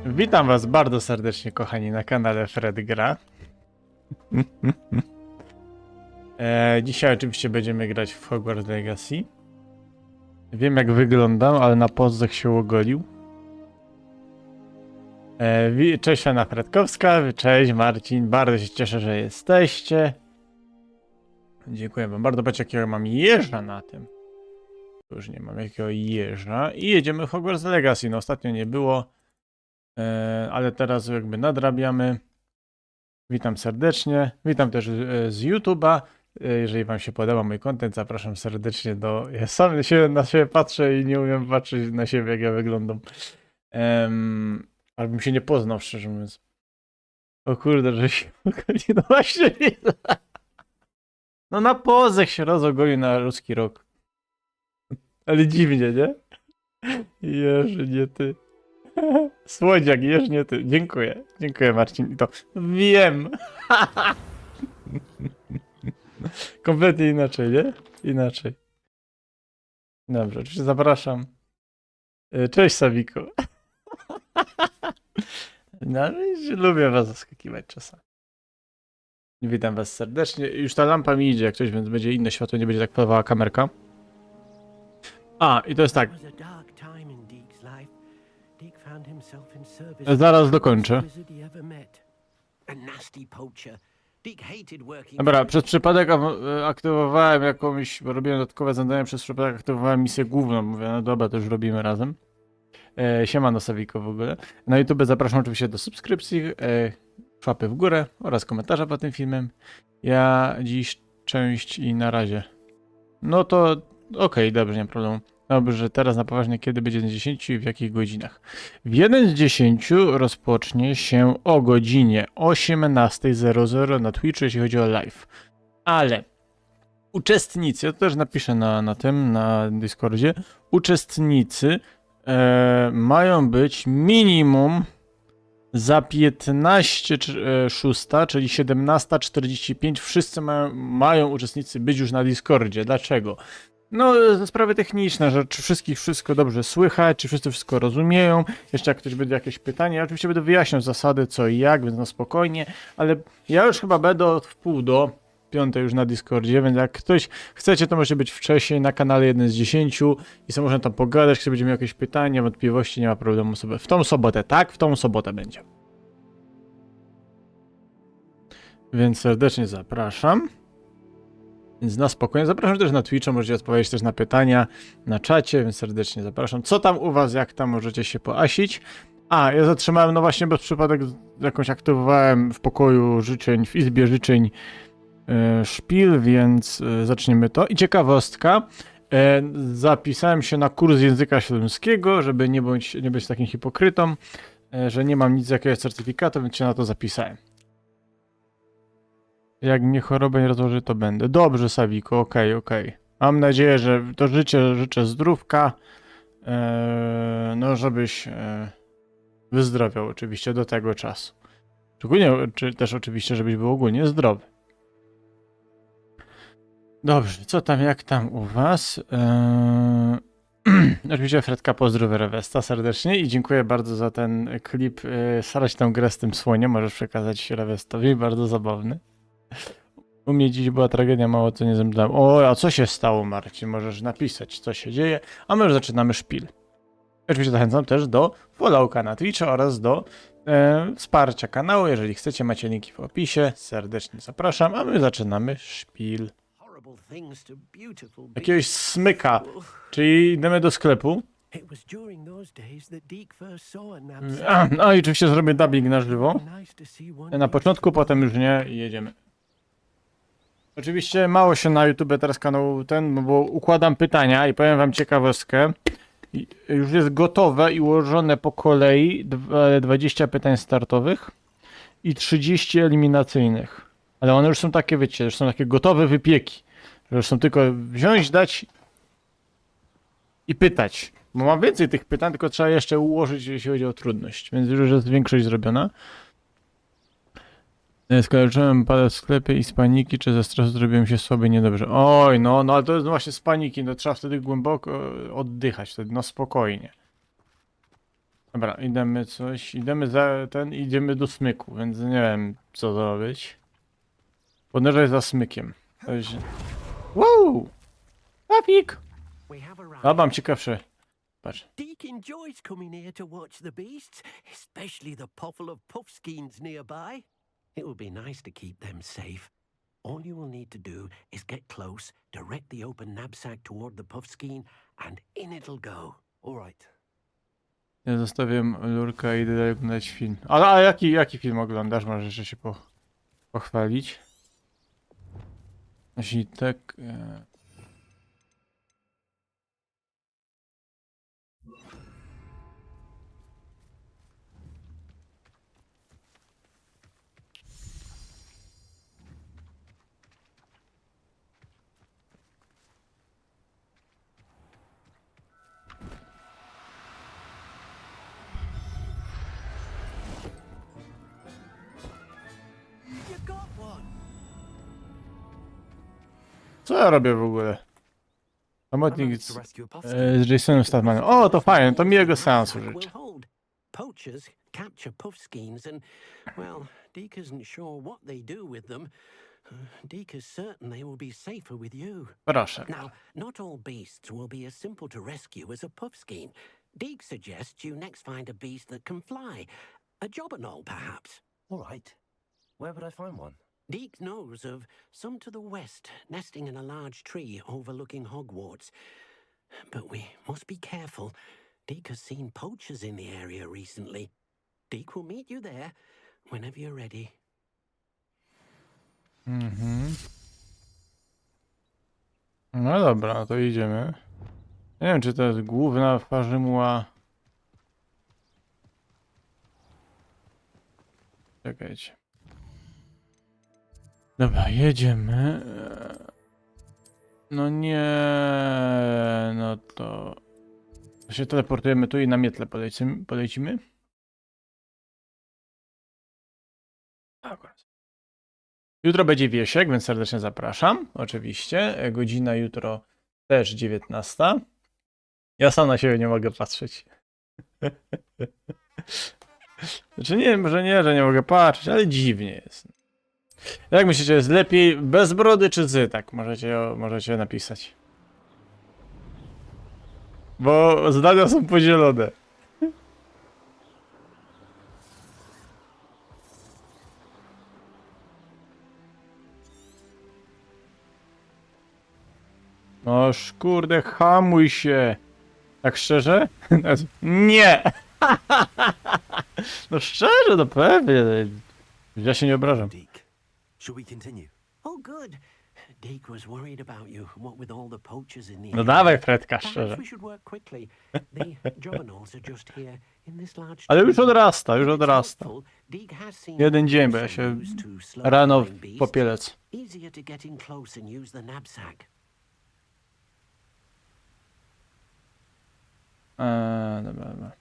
Witam was bardzo serdecznie, kochani, na kanale Fred Gra. Dzisiaj oczywiście będziemy grać w Hogwarts Legacy. Wiem, jak wyglądam, ale na pozdech się ogolił. Cześć Anna Fredkowska, cześć Marcin, bardzo się cieszę, że jesteście. Dziękuję wam bardzo, patrzcie jakiego mam jeża na tym. Już nie mam jakiego jeża. I jedziemy w Hogwarts Legacy, no ostatnio nie było. Ale teraz jakby nadrabiamy. Witam serdecznie. Witam też z YouTube'a. Jeżeli wam się podoba mój content, zapraszam serdecznie do... Ja sam na siebie patrzę i nie umiem patrzeć na siebie, jak ja wyglądam. Ale bym się nie poznał, szczerze mówiąc. O kurde, że się ogolił. No właśnie widzę. No na pozech się rozogolił na ruski rok. Ale dziwnie, nie? Jerzy, nie ty. Słodziak, jeż nie ty. Dziękuję. Dziękuję, Marcin. I to wiem. Kompletnie inaczej, nie? Inaczej. Dobrze, oczywiście zapraszam. Cześć, Sawiko. No, lubię was zaskakiwać czasami. Witam was serdecznie. Już ta lampa mi idzie jak coś, więc będzie inne światło, nie będzie tak podawała kamerka. A, i to jest tak. Zaraz dokończę. Dobra, przez przypadek aktywowałem jakąś, bo robiłem dodatkowe zadania, przez przypadek aktywowałem misję główną. Mówię, no dobra, to już robimy razem. Siemano Sawiko w ogóle. Na YouTube zapraszam oczywiście do subskrypcji, łapy w górę oraz komentarza pod tym filmem. Ja dziś część i na razie. No to okej, dobrze, nie ma problemu. Dobrze, teraz na poważnie, kiedy będzie 1 z 10 i w jakich godzinach? W 1 z 10 rozpocznie się o godzinie 18:00 na Twitchu, jeśli chodzi o live. Ale uczestnicy, ja to też napiszę na Discordzie, uczestnicy mają być minimum za 15:06, czyli 17:45. Wszyscy mają uczestnicy być już na Discordzie. Dlaczego? No, ze sprawy techniczne, że czy wszystkich wszystko dobrze słychać, czy wszyscy wszystko rozumieją. Jeszcze jak ktoś będzie jakieś pytanie, ja oczywiście będę wyjaśniał zasady co i jak, więc no spokojnie, ale ja już chyba będę od wpół do 5 już na Discordzie, więc jak ktoś chcecie, to może być wcześniej na kanale 1 z 10 i sobie można tam pogadać, ktoś będzie miał jakieś pytania, wątpliwości, nie ma problemu sobie. W tą sobotę, tak? W tą sobotę będzie. Więc serdecznie zapraszam. Więc na spokojnie. Zapraszam też na Twitcha, możecie odpowiedzieć też na pytania na czacie, więc serdecznie zapraszam. Co tam u was, jak tam możecie się poasić? A, ja zatrzymałem, no właśnie, bez przypadek jakąś aktywowałem w pokoju życzeń, w izbie życzeń szpil, więc zaczniemy to. I ciekawostka, zapisałem się na kurs języka śląskiego, żeby nie być takim hipokrytą, że nie mam nic z jakiegoś certyfikatu, więc się na to zapisałem. Jak mnie choroba nie rozłoży, to będę. Dobrze, Sawiko, okej. Mam nadzieję, że to życzę zdrówka. No, żebyś wyzdrowiał oczywiście do tego czasu. Szczególnie, czy też oczywiście, żebyś był ogólnie zdrowy. Dobrze, co tam, jak tam u was? Oczywiście Fredka pozdrowię Rewesta serdecznie i dziękuję bardzo za ten klip. Starać tę grę z tym słoniem, możesz przekazać Rewestowi, bardzo zabawny. U mnie dziś była tragedia, mało co nie zemdlałem. O, a co się stało, Marcin? Możesz napisać, co się dzieje, a my już zaczynamy szpil. Oczywiście zachęcam też do followka na Twitcha oraz do wsparcia kanału. Jeżeli chcecie, macie linki w opisie. Serdecznie zapraszam, a my zaczynamy szpil. Jakiegoś smyka, czyli idziemy do sklepu. No i oczywiście zrobię dubbing na żywo. Na początku, potem już nie i jedziemy. Oczywiście mało się na YouTube teraz kanał ten, bo układam pytania i powiem wam ciekawostkę. Już jest gotowe i ułożone po kolei 20 pytań startowych i 30 eliminacyjnych. Ale one już są takie, wiecie, już są takie gotowe wypieki. Że już są tylko wziąć, dać i pytać. Bo mam więcej tych pytań, tylko trzeba jeszcze ułożyć, jeśli chodzi o trudność. Więc już jest większość zrobiona. Skończyłem padać w sklepie i z paniki czy ze stresu zrobiłem się słaby niedobrze. Oj, no ale to jest właśnie z paniki, no trzeba wtedy głęboko oddychać, wtedy no spokojnie. Dobra, idziemy coś, idziemy za ten, idziemy do smyku, więc nie wiem co zrobić. Podążaj za smykiem. To jest... Wow! Trafik! We have A, arrived. mam ciekawsze. Patrz. Deek enjoys coming here to watch the beasts, especially the puffle of puffskeins nearby. It would be nice to keep them safe. All you will need to do is get close, direct the open knapsack toward the puffskein, and in it'll go. All right. Ja zostawiam lurka i idę dalej oglądać film. A jaki film oglądasz? Możesz jeszcze się pochwalić. Jeśli tak... You got one. Co ja robię w ogóle? I Pomocnik managed to z, rescue a puffskein. z Jasonem Stathmanem. O, to fajnie, to miłego seansu Knapsack will życzę. hold. Poachers capture puffskeins and, well, Deek isn't sure what they do with them. Deek is certain they will be safer with you. Proszę. Now, not all beasts will be as simple to rescue as a puffskein. Deek suggests you next find a beast that can fly. A jobberknoll, perhaps. All right. Where would I find one? Deek knows of some to the west, nesting in a large tree overlooking Hogwarts. But we must be careful. Deek has seen poachers in the area recently. Deek will meet you there whenever you're ready. Mhm. No dobra, to idziemy. Nie wiem, czy to jest główna farzymuła. Czekajcie. Dobra, jedziemy. No nie, no to się teleportujemy tu i na mietle polecimy. Akurat. Jutro będzie Wiesiek, więc serdecznie zapraszam. Oczywiście. Godzina jutro też 19. Ja sam na siebie nie mogę patrzeć. Znaczy nie, może nie, że nie mogę patrzeć, ale dziwnie jest. Jak myślicie, jest lepiej bez brody czy z? Tak, możecie napisać. Bo zdania są podzielone. Noż kurde, hamuj się. Tak szczerze? Nie! No szczerze, no pewnie. Ja się nie obrażam. Deke. Should we continue? Oh, good. Deek was worried about you, what with all the poachers in the No area. dawaj, Fredka, Perhaps szczerze. we should work quickly. The jobberknolls are just here in this large Ale już tree. odrasta, już If it's odrasta. helpful, Deek has seen Jeden what dzień, bo ja Wilson się used to slow rano flying w beasts. popielec. Easier to get in close and use the knapsack. Dobra.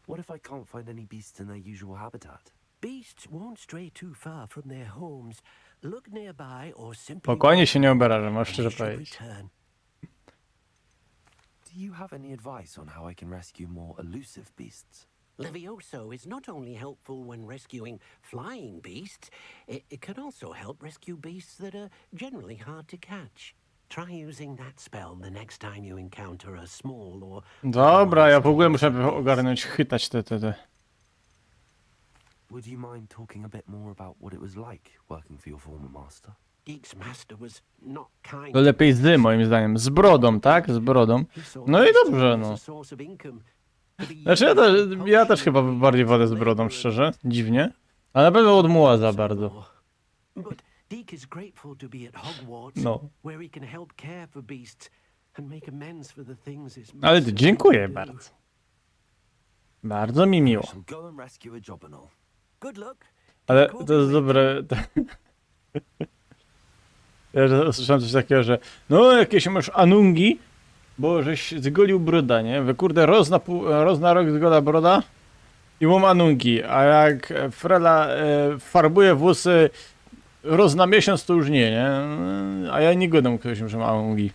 What if I can't find any beasts in their usual habitat? Beasts won't stray too far from their homes. Look nearby or simply Spokojnie się nie obrażam, and możesz they szczerze should powiedzieć. return. Do you have any advice on how I can rescue more elusive beasts? Levioso is not only helpful when rescuing flying beasts, it can also help rescue beasts that are generally hard to catch. Try using that spell the next time you encounter a small or... Dobra, ja w ogóle muszę ogarnąć, chytać te. Would you mind talking a bit more about what it was like working for your former master? Deek's master was not kind. To lepiej z, moim zdaniem. Z brodą, tak? Z brodą. He saw No i beasts dobrze, as no. a source of income. To be Znaczy used ja in też chyba potion bardziej wolę z labor brodą, and szczerze. Dziwnie. Ale na pewno od muła za bardzo. more. But Deek is grateful to be at Hogwarts, No. where he can help care for beasts and make amends for the things his Ale master dziękuję couldn't do. bardzo. Bardzo mi I miło. shall go and rescue a jobberknoll. Good luck. Ale Deek will to be jest waiting. dobre. Ja słyszałem coś takiego, że no jakieś masz anungi, bo żeś zgolił broda, nie? Wy kurde roz na rok zgoda broda i mam anungi, a jak Frela farbuje włosy roz na miesiąc, to już nie? A ja nie godam ktoś, że ma anungi.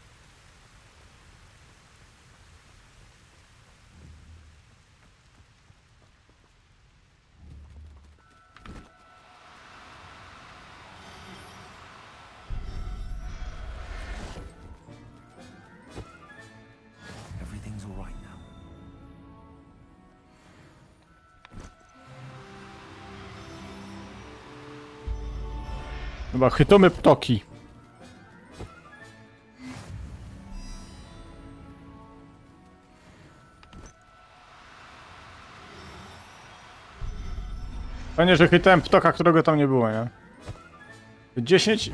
Chyba chytomy ptoki. Fajnie, że chytałem ptoka, którego tam nie było, nie? 10.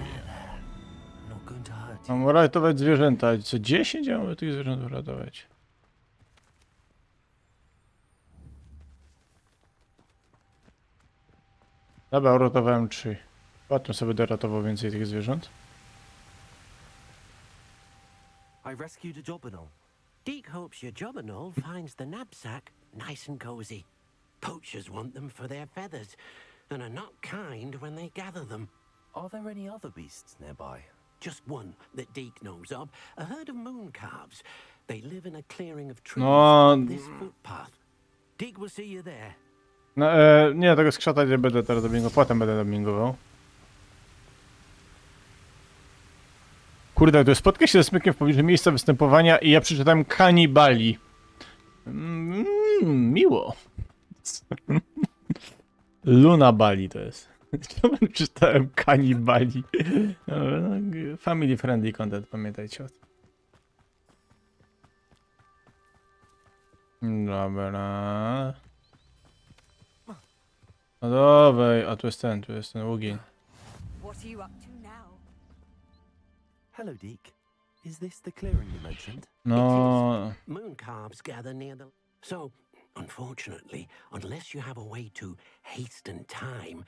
Not going to hurt you. Mam uratować zwierzęta. Co 10? Ja mam tych zwierząt uratować. Dobra, uratowałem 3. Potem sobie będę ratował więcej tych zwierząt. I rescued a Jobberknoll. Deke hopes your jobberknoll finds the knapsack nice and cozy. Poachers want them for their feathers, and are not kind when they gather them. Are there any other beasts nearby? Just one that Deke knows of, a herd of moon calves. They live in a clearing of trees No. on this footpath. Deke will see you there. No, nie, tego skrzata nie będę teraz domingował, potem będę domingował. Kurde, to spotkaj się ze smykiem w pobliżu miejsca występowania i ja przeczytałem kanibali. Miło. Luna Bali to jest. Czemu czytałem kanibali? Family friendly content, pamiętajcie o tym. Dobra. No dawaj, a tu jest ten ogień. What are you up to now? Hello, Deke. Is this the clearing you mentioned? No, Moon calves gather near the... So, unfortunately, unless you have a way to hasten time,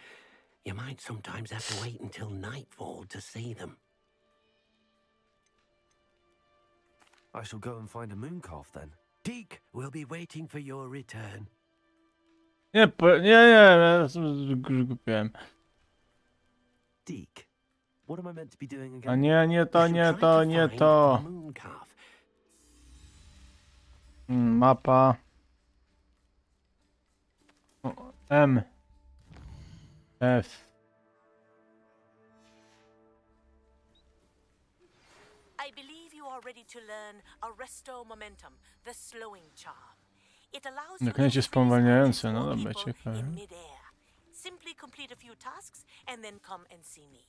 you might sometimes have to wait until nightfall to see them. I shall go and find a moon calf then. Deke will be waiting for your return. ja zgubiłem. Deke, what am I meant to be doing A again? nie to, You nie should try to, to nie find to. the moon calf. Mapa. O, M. F. I believe you are ready to learn Arresto Momentum, the slowing charm. It allows you to Zaklęcie freeze spowalniające, objects no or dobra, people ciekawe. in mid-air. Simply complete a few tasks and then come and see me.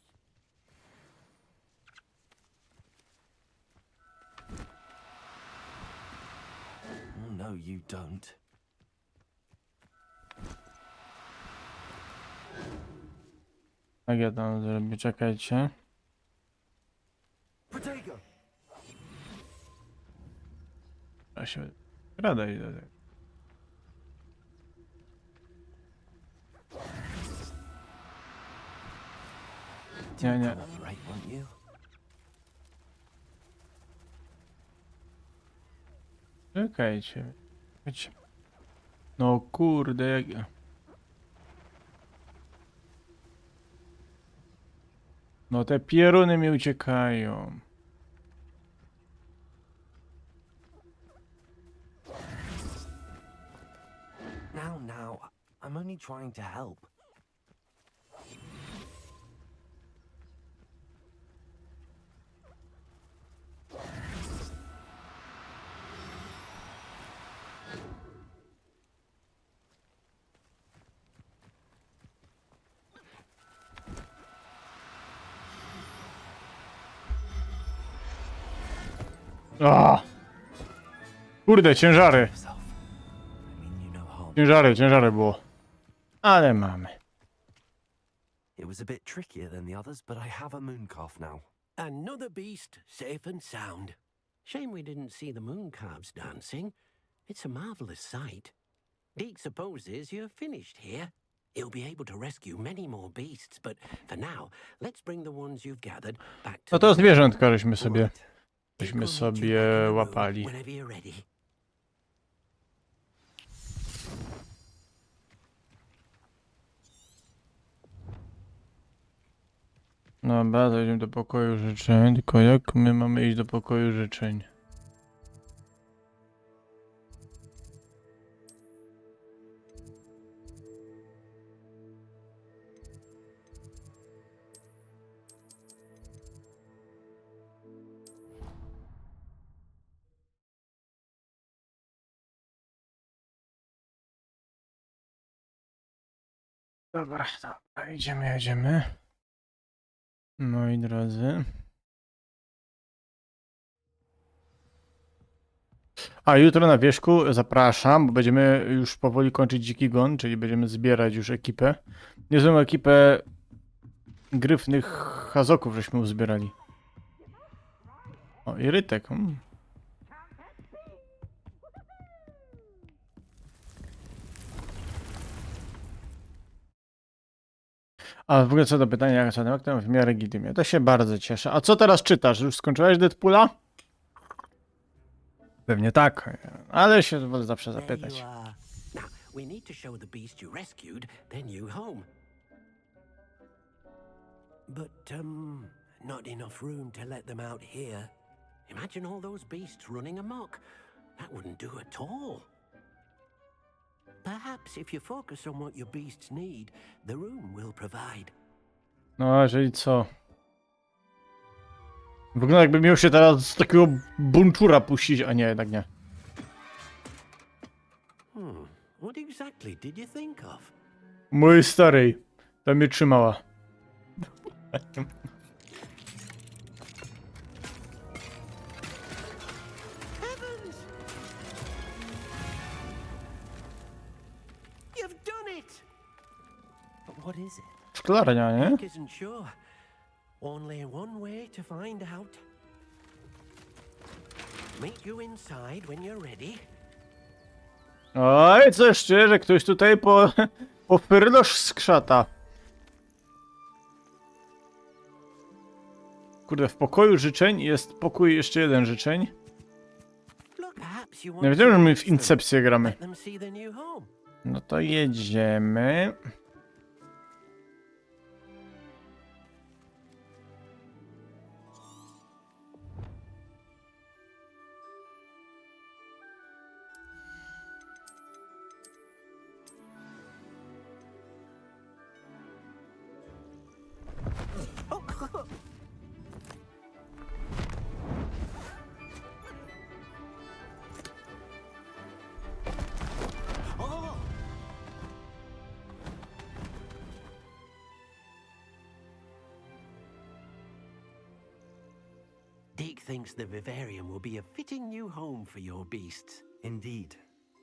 Oh, no, you don't. Tak ja tam zrobię, czekajcie. Protego! Ja się... Rada idę do tego. Nie, nie. Cooperate, won't you? Czekajcie. Czekajcie. No kurde, jak... No te pieruny mi uciekają. Now, I'm only trying to help. A! Kurde, ciężary. Yourself. I mean you no harm. Ciężary było. Ale mamy. It was a bit trickier than the others, but I have a moon calf now. Another beast, safe and sound. Shame we didn't see the moon calves dancing. It's a marvelous sight. Deke supposes you're finished here. He'll be able to rescue many more beasts, but for now, let's bring the ones you've gathered back to No to the- zwierzątka żeśmy sobie... Right. Deke Żeśmy will meet you sobie back in the room łapali. Whenever you're ready. Dobra, to idziemy do pokoju życzeń. Tylko jak my mamy iść do pokoju życzeń? Dobra, idziemy. Moi drodzy. A jutro na wierzchu zapraszam, bo będziemy już powoli kończyć Dziki Gon, czyli będziemy zbierać już ekipę. Niezłą ekipę gryfnych hazoków żeśmy uzbierali. O, i Rytek. A w ogóle co do pytania, jak to w miarę gitymie. To się bardzo cieszę. A co teraz czytasz? Już skończyłeś Deadpoola? Pewnie tak, ale się wolę zawsze There zapytać. you are. Now, we need to show the beast you rescued their new home. But, not enough room to let them out here. Imagine all those beasts running amok. That wouldn't do at all. Perhaps if you focus on what your beasts need, the room will provide. No, jeżeli co? Wygląda jakby miał się teraz z takiego bunczura puścić, a nie, jednak nie. What exactly did you think of? Mój starej, to mnie trzymała. Heavens! You've done it! But what is it? Szklarnia, nie? Nick isn't sure. Only one way to find out. Meet you inside when you're ready. Oj, coś czuję, że ktoś tutaj po pyrlosz skrzata. Kurde, w pokoju życzeń jest pokój jeszcze jeden życzeń. Look, perhaps you want Nie wiedziałem, że to my w use them. Incepcję gramy. Let them see the new home. No to jedziemy. Deke thinks the vivarium will be a fitting new home for your beasts. Indeed.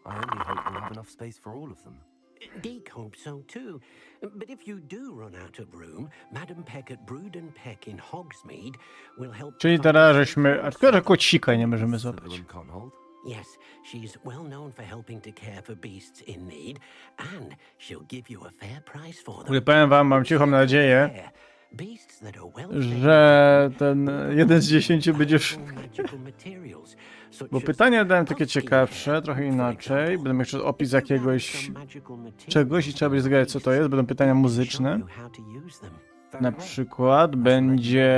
I only hope we'll have enough space for all of them. Deke hopes so too. But if you do run out of room, Madam Peck at Brood and Peck in Hogsmeade will help. Czyli find teraz a żeśmy... A place tylko, że for kocika nie możemy So the złapać. room can't hold? Yes, she's well known for helping to care for beasts in need, and she'll give you a fair price for them. Ale powiem wam, mam cichą nadzieję, Beasts that are well że ten 1 z 10 będzie... Bo pytania dałem takie ciekawsze, trochę inaczej. Będę miał jeszcze opis jakiegoś czegoś i trzeba będzie zgadać, co to jest. Będą pytania muzyczne. Na przykład będzie...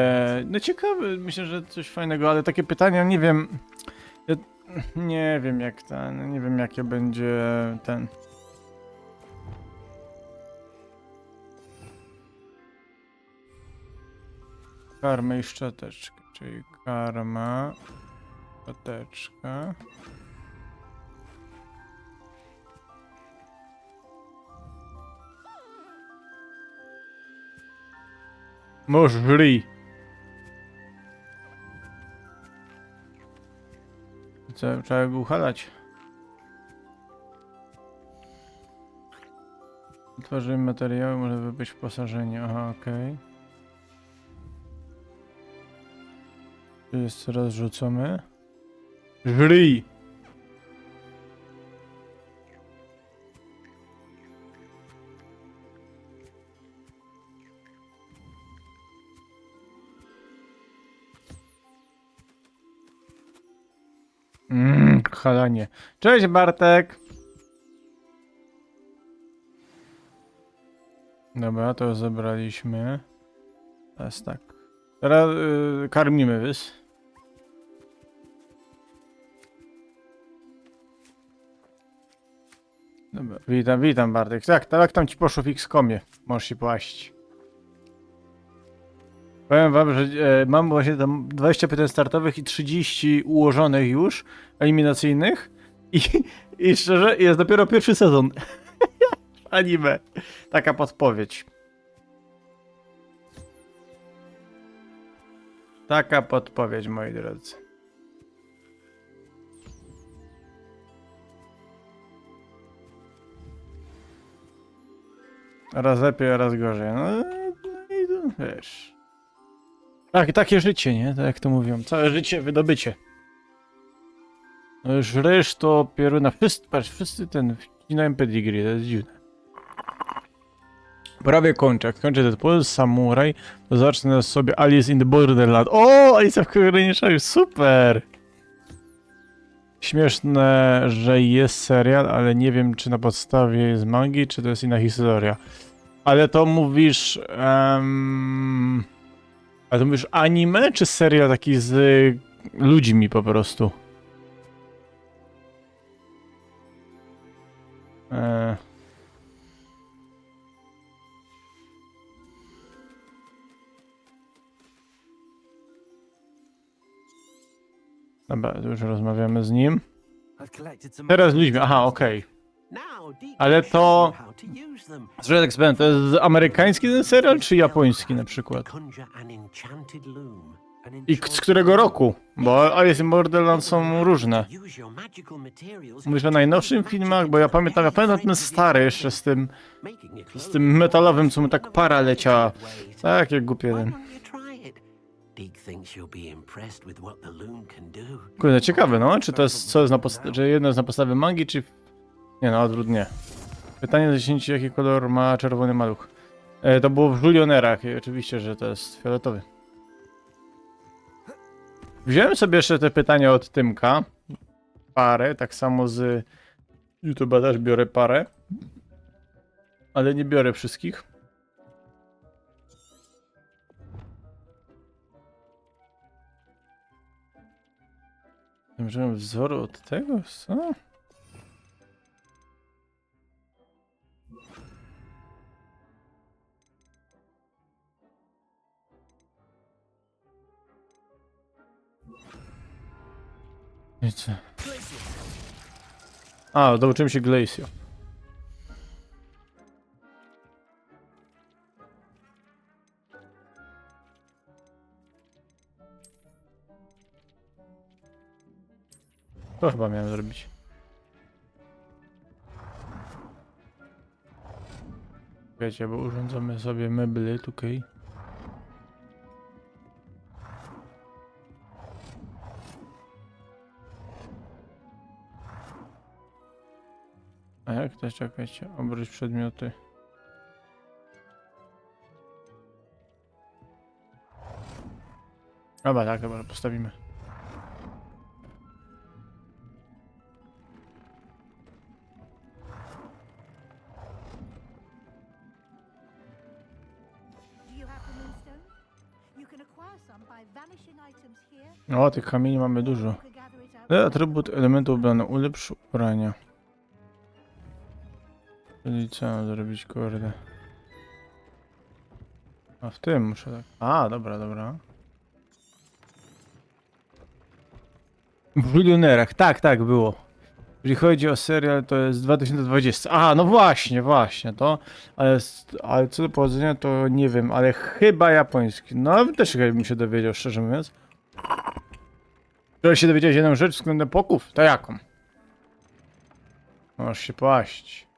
No ciekawe, myślę, że coś fajnego, ale takie pytania, nie wiem... Ja nie wiem jak ten... Nie wiem jakie będzie ten... Karma i szczoteczka, czyli karma, szczoteczka. Możli. Co, trzeba go uchalać. Tworzymy materiały, może wybyć wyposażenie. Aha, okej. Tu jest raz rzucony. Żryj! Halanie. Cześć Bartek! Dobra, to zebraliśmy. Teraz tak. Teraz karmimy wys. Dobra, witam Bartek. Tak tam ci poszło w X-komie. Możesz się płaścić. Powiem wam, że mam właśnie tam 20 pytań startowych i 30 ułożonych już, eliminacyjnych. I szczerze, jest dopiero pierwszy sezon. Anime. Taka podpowiedź. Taka podpowiedź, moi drodzy. Raz lepiej, a raz gorzej. No i to, wiesz. Tak, takie życie, nie? Tak jak to mówią. Całe życie, wydobycie. No już ryż to pieruna. Wszyscy, patrz, wszyscy wcinają pedigree, to jest dziwne. Prawie kończę. Jak kończę Deadpool, Samuraj, to zacznę sobie Alice in the Borderland. O, Alice w Krainie Czarów, super! Śmieszne, że jest serial, ale nie wiem, czy na podstawie jest mangi, czy to jest inna historia. Ale to mówisz... ale to mówisz anime, czy serial taki z ludźmi po prostu? Dobra, to już rozmawiamy z nim. I've collected some Teraz z ludźmi, aha, okej. Now, Deacon Ale will show to... you how to use them. Zresztą tak powiem, to jest amerykański ten serial, czy japoński na przykład? Conjure an enchanted loom. I z którego roku? Bo Alice in Borderland są różne. Use your magical materials Mówisz o najnowszym filmach, bo ja pamiętam ten stary jeszcze z tym metalowym, co mu tak para leciała. Takie głupie Why ten. don't you try it? Deke thinks you'll be impressed with what the loom can do. Kurde, ciekawe, no, czy to jest, co jest na podstawie, czy jedno jest na podstawie mangi, czy... Nie no, odwrót nie. Pytanie do 10, jaki kolor ma czerwony maluch? To było w Julionerach i oczywiście, że to jest fioletowy. Wziąłem sobie jeszcze te pytania od Tymka. Parę, tak samo z YouTube'a też biorę parę. Ale nie biorę wszystkich. Użyłem wzoru od tego, co? I co? A, dołączyłem się Glacio. To chyba miałem zrobić. Wiecie, bo urządzamy sobie meble tutaj. A jak to, czekajcie, obróć przedmioty. Dobra, tak, dobra, postawimy. Do you have the moonstone? You can acquire some by vanishing items here. O, tych kamieni mamy dużo. You can gather it up. Atrybut elementu ubrania. Ulepsz ubrania. Czyli co mam zrobić, kurde? A w tym muszę tak... A, dobra, dobra. W milionerach, tak, tak było. Jeżeli chodzi o serial, to jest 2020. A, no właśnie, właśnie, to... Ale co do powodzenia, to nie wiem, ale chyba japoński. No, też chyba bym się dowiedział, szczerze mówiąc. Jeżeli się dowiedziałeś jedną rzecz względem poków, to jaką? Możesz się płaść.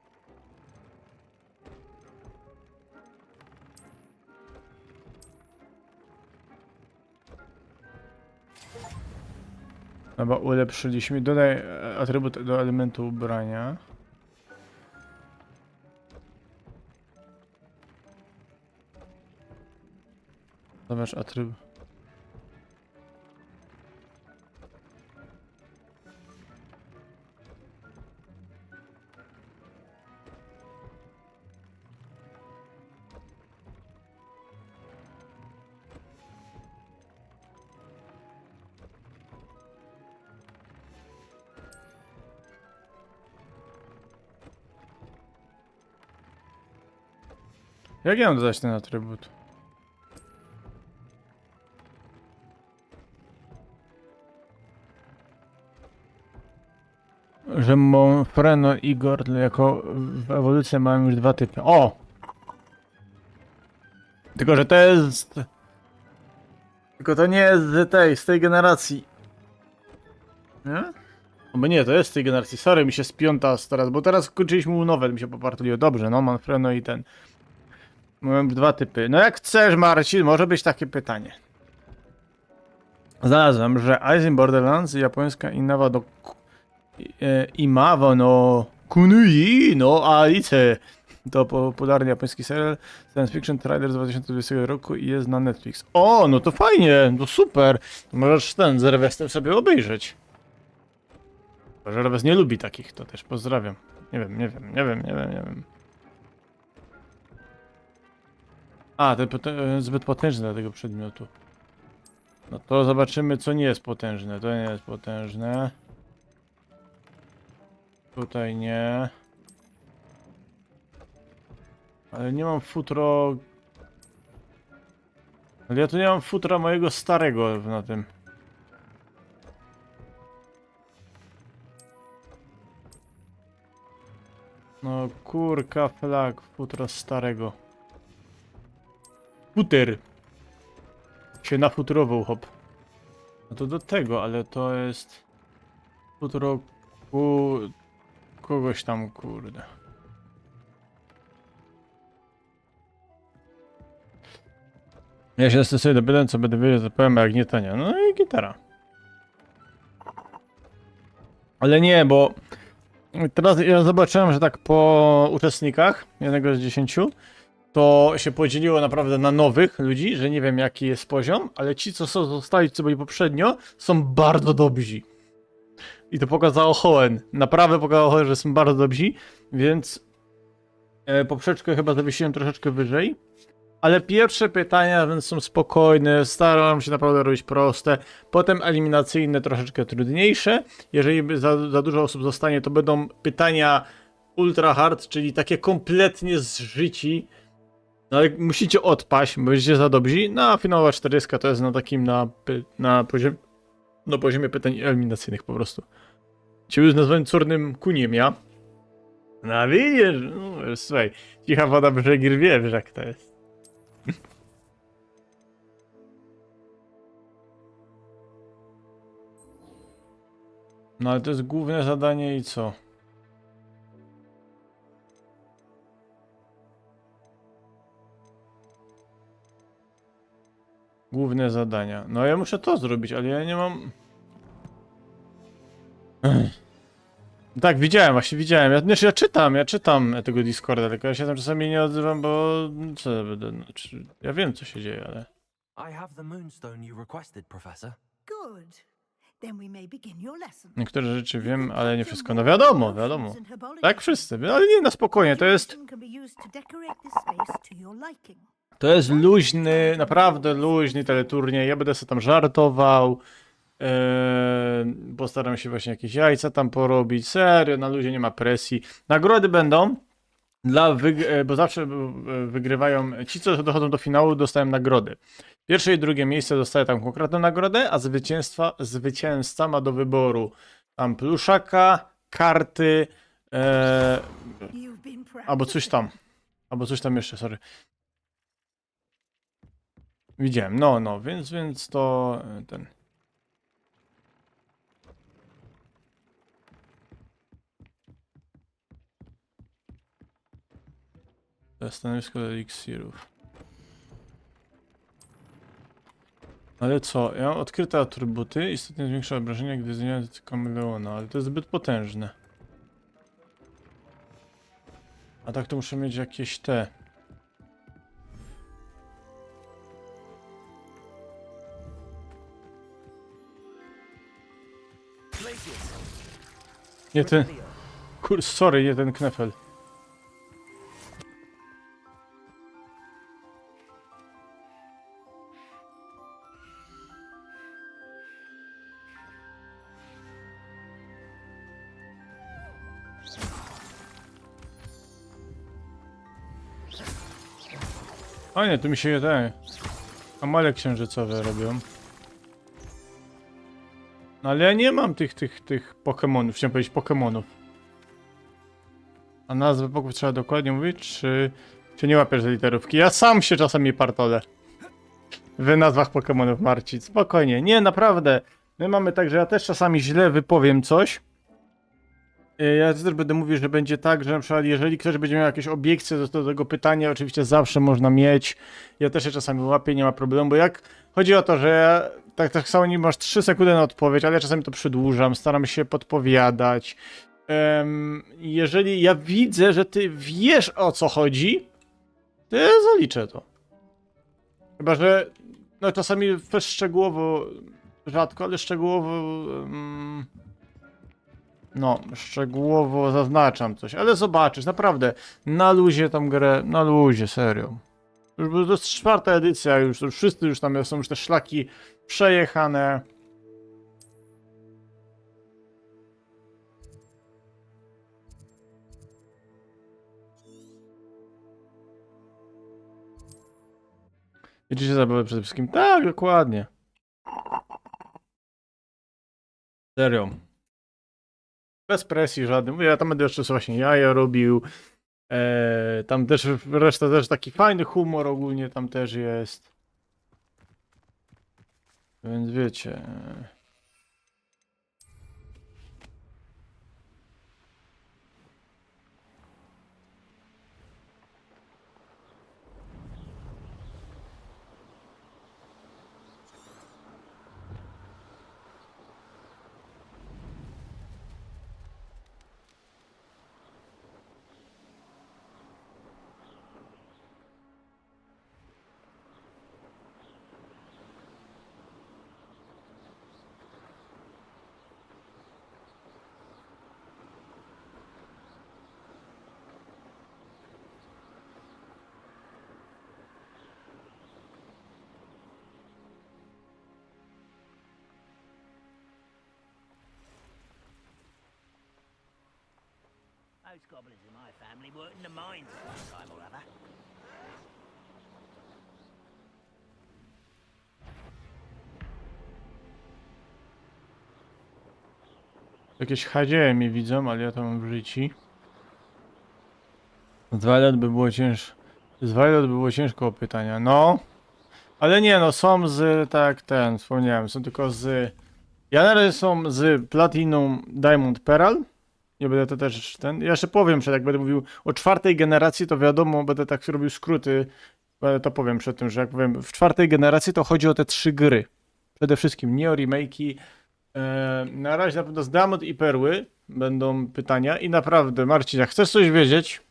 Dobra, ulepszyliśmy. Dodaj atrybut do elementu ubrania. Zobacz atrybut. Jak ja mam dodać ten atrybut? Że Monfreno i Igor jako w ewolucji mają już dwa typy. O! Tylko, że to jest... Tylko to nie jest z tej generacji. Nie? No bo nie, to jest z tej generacji. Sorry, mi się spiąta teraz, bo teraz skończyliśmy u nowe, mi się popartoliło. Dobrze, no Manfreno i ten. Mam dwa typy. No jak chcesz, Marcin, może być takie pytanie. Znalazłem, że Ice in Borderlands, japońska Inawa do Imawa no Kunui no Alice. To popularny japoński serial science fiction trailer z 2020 roku i jest na Netflix. O, no to fajnie, no super. To możesz ten z Rewestem sobie obejrzeć. Bo że Rewest nie lubi takich, to też pozdrawiam. Nie wiem. A, ten zbyt potężny dla tego przedmiotu. No to zobaczymy, co nie jest potężne. To nie jest potężne. Tutaj nie. Ale nie mam futro... Ale ja tu nie mam futra mojego starego na tym. No kurka flag, futro starego. Futer! Się nafutrował, hop. No to do tego, ale to jest... Futro... Kogoś tam, kurde. Ja się stosuję do pytań, co będę wiedział, to powiem, a jak nie, to nie. No i gitara. Ale nie, bo... Teraz ja zobaczyłem, że tak po uczestnikach, jednego z 10, to się podzieliło naprawdę na nowych ludzi, że nie wiem jaki jest poziom, ale ci, co zostali, co byli poprzednio, są bardzo dobrzy. I to pokazało Hoenn. Naprawdę pokazało Hoenn, że są bardzo dobrzy, więc poprzeczkę chyba zawiesiłem troszeczkę wyżej. Ale pierwsze pytania więc są spokojne, staram się naprawdę robić proste. Potem eliminacyjne troszeczkę trudniejsze. Jeżeli za dużo osób zostanie, to będą pytania ultra hard, czyli takie kompletnie z życi. No ale musicie odpaść, bo będziecie za dobrzy. No a finałowa 40 to jest na takim poziomie pytań eliminacyjnych po prostu. Cię już nazwałem córnym kuniem, ja. No widzisz, no, słuchaj, cicha woda brzegi rwie, wiesz jak to jest. No ale to jest główne zadanie i co? Główne zadania. No ja muszę to zrobić, ale ja nie mam... Tak, właśnie widziałem. Ja czytam tego Discorda, tylko ja się tam czasami nie odzywam, bo... Co ja będę... Znaczy, ja wiem co się dzieje, ale... I have the moonstone you requested, Professor. Good. Then we may begin your lesson. Niektóre rzeczy wiem, ale nie wszystko. No wiadomo. Tak wszyscy, ale nie, na spokojnie, to jest... To jest luźny, naprawdę luźny teleturniej. Ja będę sobie tam żartował. Postaram się właśnie jakieś jajca tam porobić. Serio, na luzie nie ma presji. Nagrody będą, bo zawsze wygrywają. Ci, co dochodzą do finału, dostają nagrody. Pierwsze i drugie miejsce dostaje tam konkretną nagrodę, a zwycięzca ma do wyboru tam pluszaka, karty, albo coś tam. Albo coś tam jeszcze, sorry. Widziałem, no, więc to ten. To jest stanowisko eliksirów. Ale co? Ja mam odkryte atrybuty, istotnie zwiększa obrażenia, gdy zmieniam kameleona, ale to jest zbyt potężne. A tak to muszę mieć jakieś te. Nie ten... sorry, nie ten knefel. A nie, tu mi się te amale księżycowe robią. No ale ja nie mam tych Pokemonów, chciałem powiedzieć Pokemonów. A nazwę Poków trzeba dokładnie mówić, czy nie łapiesz za literówki? Ja sam się czasami partolę. w nazwach Pokemonów, Marcin. Spokojnie. Nie, naprawdę. My mamy tak, że ja też czasami źle wypowiem coś. Ja też będę mówił, że będzie tak, że na przykład jeżeli ktoś będzie miał jakieś obiekcje do tego pytania, oczywiście zawsze można mieć. Ja też się czasami łapię, nie ma problemu, bo jak chodzi o to, że ja, tak samo nie masz 3 sekundy na odpowiedź, ale ja czasami to przedłużam, staram się podpowiadać. Jeżeli ja widzę, że ty wiesz, o co chodzi, to ja zaliczę to. Chyba że no czasami też szczegółowo, rzadko, ale szczegółowo no, szczegółowo zaznaczam coś, ale zobaczysz, naprawdę, na luzie tą grę, na luzie, serio. Już to jest 4. edycja, już to wszyscy już tam są, już te szlaki przejechane. Liczycie zabawę przede wszystkim? Tak, dokładnie. Serio. Bez presji żadnej. Mówię, ja tam będę jeszcze właśnie jaja robił. Tam też reszta też taki fajny humor ogólnie tam też jest. Więc wiecie. Those goblins in my family worked in the mines at one time or other. Jakieś hadzieje mnie widzą, ale ja to mam w życiu. Z Violet by było ciężko. Z Violet by było ciężko o pytania. No. Ale nie no, są z, tak ten, wspomniałem, są tylko z... Ja na razie są z Platinum Diamond Pearl. Nie będę to też ten... Ja jeszcze powiem przed, jak będę mówił o 4. generacji, to wiadomo, będę tak robił skróty. Ale to powiem przed tym, że jak powiem w 4. generacji, to chodzi o te 3 gry. Przede wszystkim nie o remake'i. Na razie na pewno z Diamond i Perły będą pytania i naprawdę, Marcin, jak chcesz coś wiedzieć,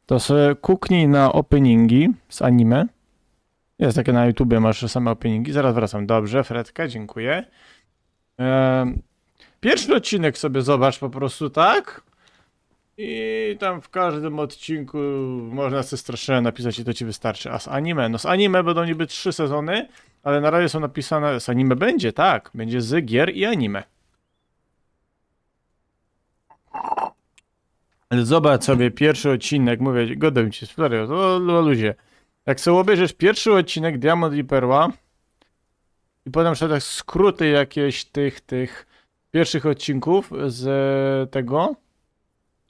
to sobie kuknij na openingi z anime. Jest takie na YouTubie, masz same openingi. Zaraz wracam. Dobrze, Fredka, dziękuję. Pierwszy odcinek sobie zobacz po prostu, tak? I tam w każdym odcinku można sobie strasznie napisać i to ci wystarczy. A z anime? No z anime będą niby 3 sezony, ale na razie są napisane... Z anime będzie, tak. Będzie z gier i anime. Ale zobacz sobie pierwszy odcinek, mówię, godem ci, serio, to ludzie. Jak sobie obejrzysz pierwszy odcinek Diamond i Perła i potem jeszcze tak skróty jakieś tych pierwszych odcinków z tego,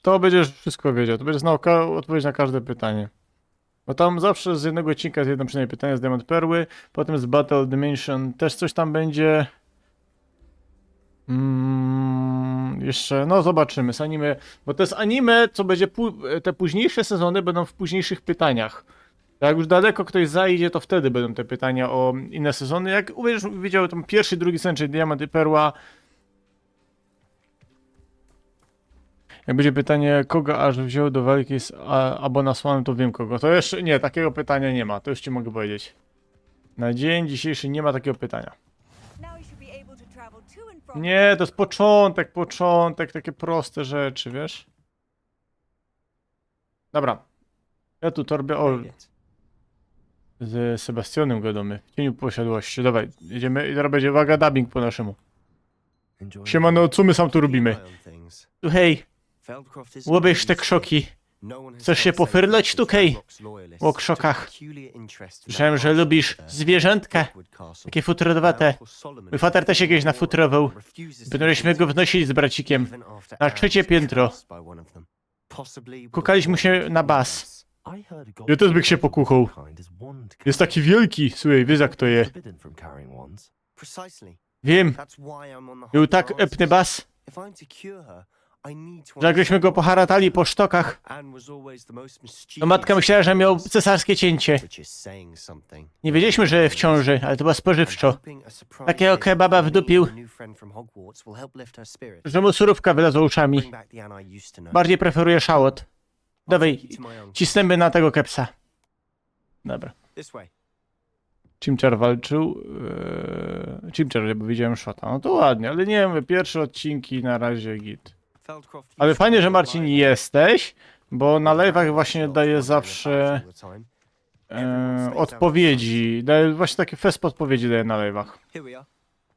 to będziesz wszystko wiedział. To będziesz znał odpowiedź na każde pytanie. Bo tam zawsze z jednego odcinka jest jedno przynajmniej pytanie z Diamond Perły, potem z Battle Dimension też coś tam będzie. Jeszcze, no zobaczymy z anime, bo to jest anime, co będzie, te późniejsze sezony będą w późniejszych pytaniach. Jak już daleko ktoś zajdzie, to wtedy będą te pytania o inne sezony. Jak uwierzysz, widział tam pierwszy, drugi sezon, czyli Diamond i Perła. Jak będzie pytanie, kogo aż wziął do walki z Abonasłanem, to wiem kogo. To jeszcze, nie, takiego pytania nie ma, to już ci mogę powiedzieć. Na dzień dzisiejszy nie ma takiego pytania. Nie, to jest początek, takie proste rzeczy, wiesz? Dobra. Ja tu torbę, o... Z Sebastianem gadamy, w cieniu posiadłości. Dawaj, jedziemy i teraz będzie, uwaga, dubbing po naszemu. Siemano, co my sam tu robimy? Tu hej, łobież te krzoki. Chcesz się pofyrlać tu, hej? O krzokach. Słyszałem, że lubisz zwierzątka. Takie futrowate. Mój fater też jakieś nafutrował. Będziemy go wnosić z bracikiem. Na 3. piętro. Kukaliśmy się na bas. I heard a Ja też bych się pokuchał. kind is wand Jest taki wielki, słuchaj, wiesz jak to je. forbidden from carrying wands. Precisely. Wiem, That's why I'm on the był hunt tak for epny answers. bas, If I'm to cure her, I need to że jakbyśmy go poharatali po sztokach, Anne was always the most to matka myślała, że miał cesarskie cięcie. which is saying something. Nie wiedzieliśmy, że w ciąży, ale to było I'm spożywczo. hoping a surprise Takiego visit kebaba from me wdupił. and a new friend from Hogwarts will help lift her spirits. Że mu surówka wylazła uszami. Bring back the Anne I used to know. Bardziej preferuje szałot. I'll Dawaj, take you to my own. cisnęmy na tego kepsa. Dobra. This way. Chimchar walczył. Chimchar, bo widziałem shota. No to ładnie, ale nie wiem, pierwsze odcinki na razie git. Feldcroft Ale used to fajnie, be że a Marcin live jesteś, bo na live'ach Harry właśnie Potter daje wandering zawsze about all the time. odpowiedzi. Daje właśnie takie fest podpowiedzi daje na live'ach. Here we are.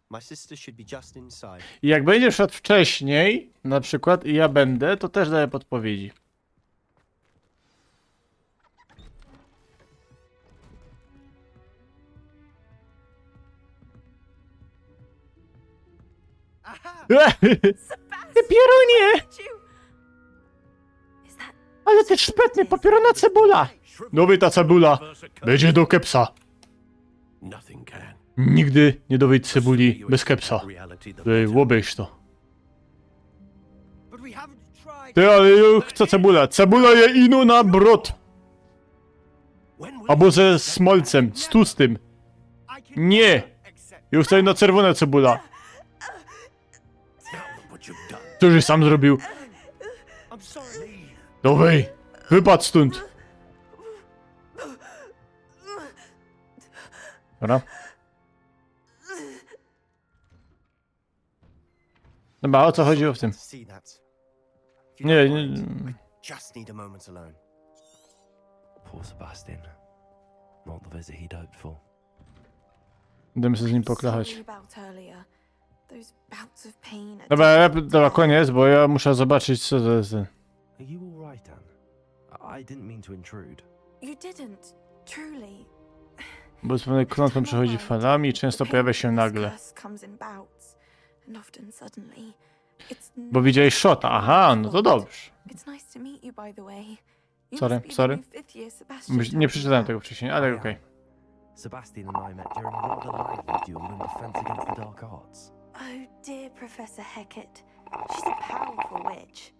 My sister should be just inside. I jak będzie szedł wcześniej, na przykład, i ja będę, to też daję podpowiedzi. Ty pierunie! Is that Ale ty szpetny, papierona cebula! Nowy ta cebula będzie do kepsa. Nothing can. Nigdy nie dowiedz cebuli bez kepsa. Reality the Ty, better. łobejś to. But we haven't tried. Ty, ale ja chcę cebula. Cebula je ino na brod. When will Albo you ze accept smolcem, z tłustym. Nie! Ja chcę na czerwone cebula. now what you've done? Co żeś sam zrobił? I'm sorry. Leave. Dowej, wypadł stąd. Dobra. Dobra, o co chodziło w tym? To see that. If you Nie, don't nie, mind, I just need a moment alone. Poor Sebastian. Not the visit he'd hoped for. Będziemy się z nim poklachać. Sorry about earlier. Those bouts of pain are Dobra, difficult dobra, to koniec, bo ja muszę zobaczyć, co to jest. Are you all right, Anne? I didn't mean to intrude. You didn't, truly. Bo z pewnej klątwą przechodzi falami i często pojawia się nagle. Bo widziałeś shota, aha, no to dobrze. Sorry. Nie przeczytałem tego wcześniej, ale okej. Sebastian and I met during a rather lively duel in defense against the dark arts. Oh dear, Professor Hecat. She's a powerful witch.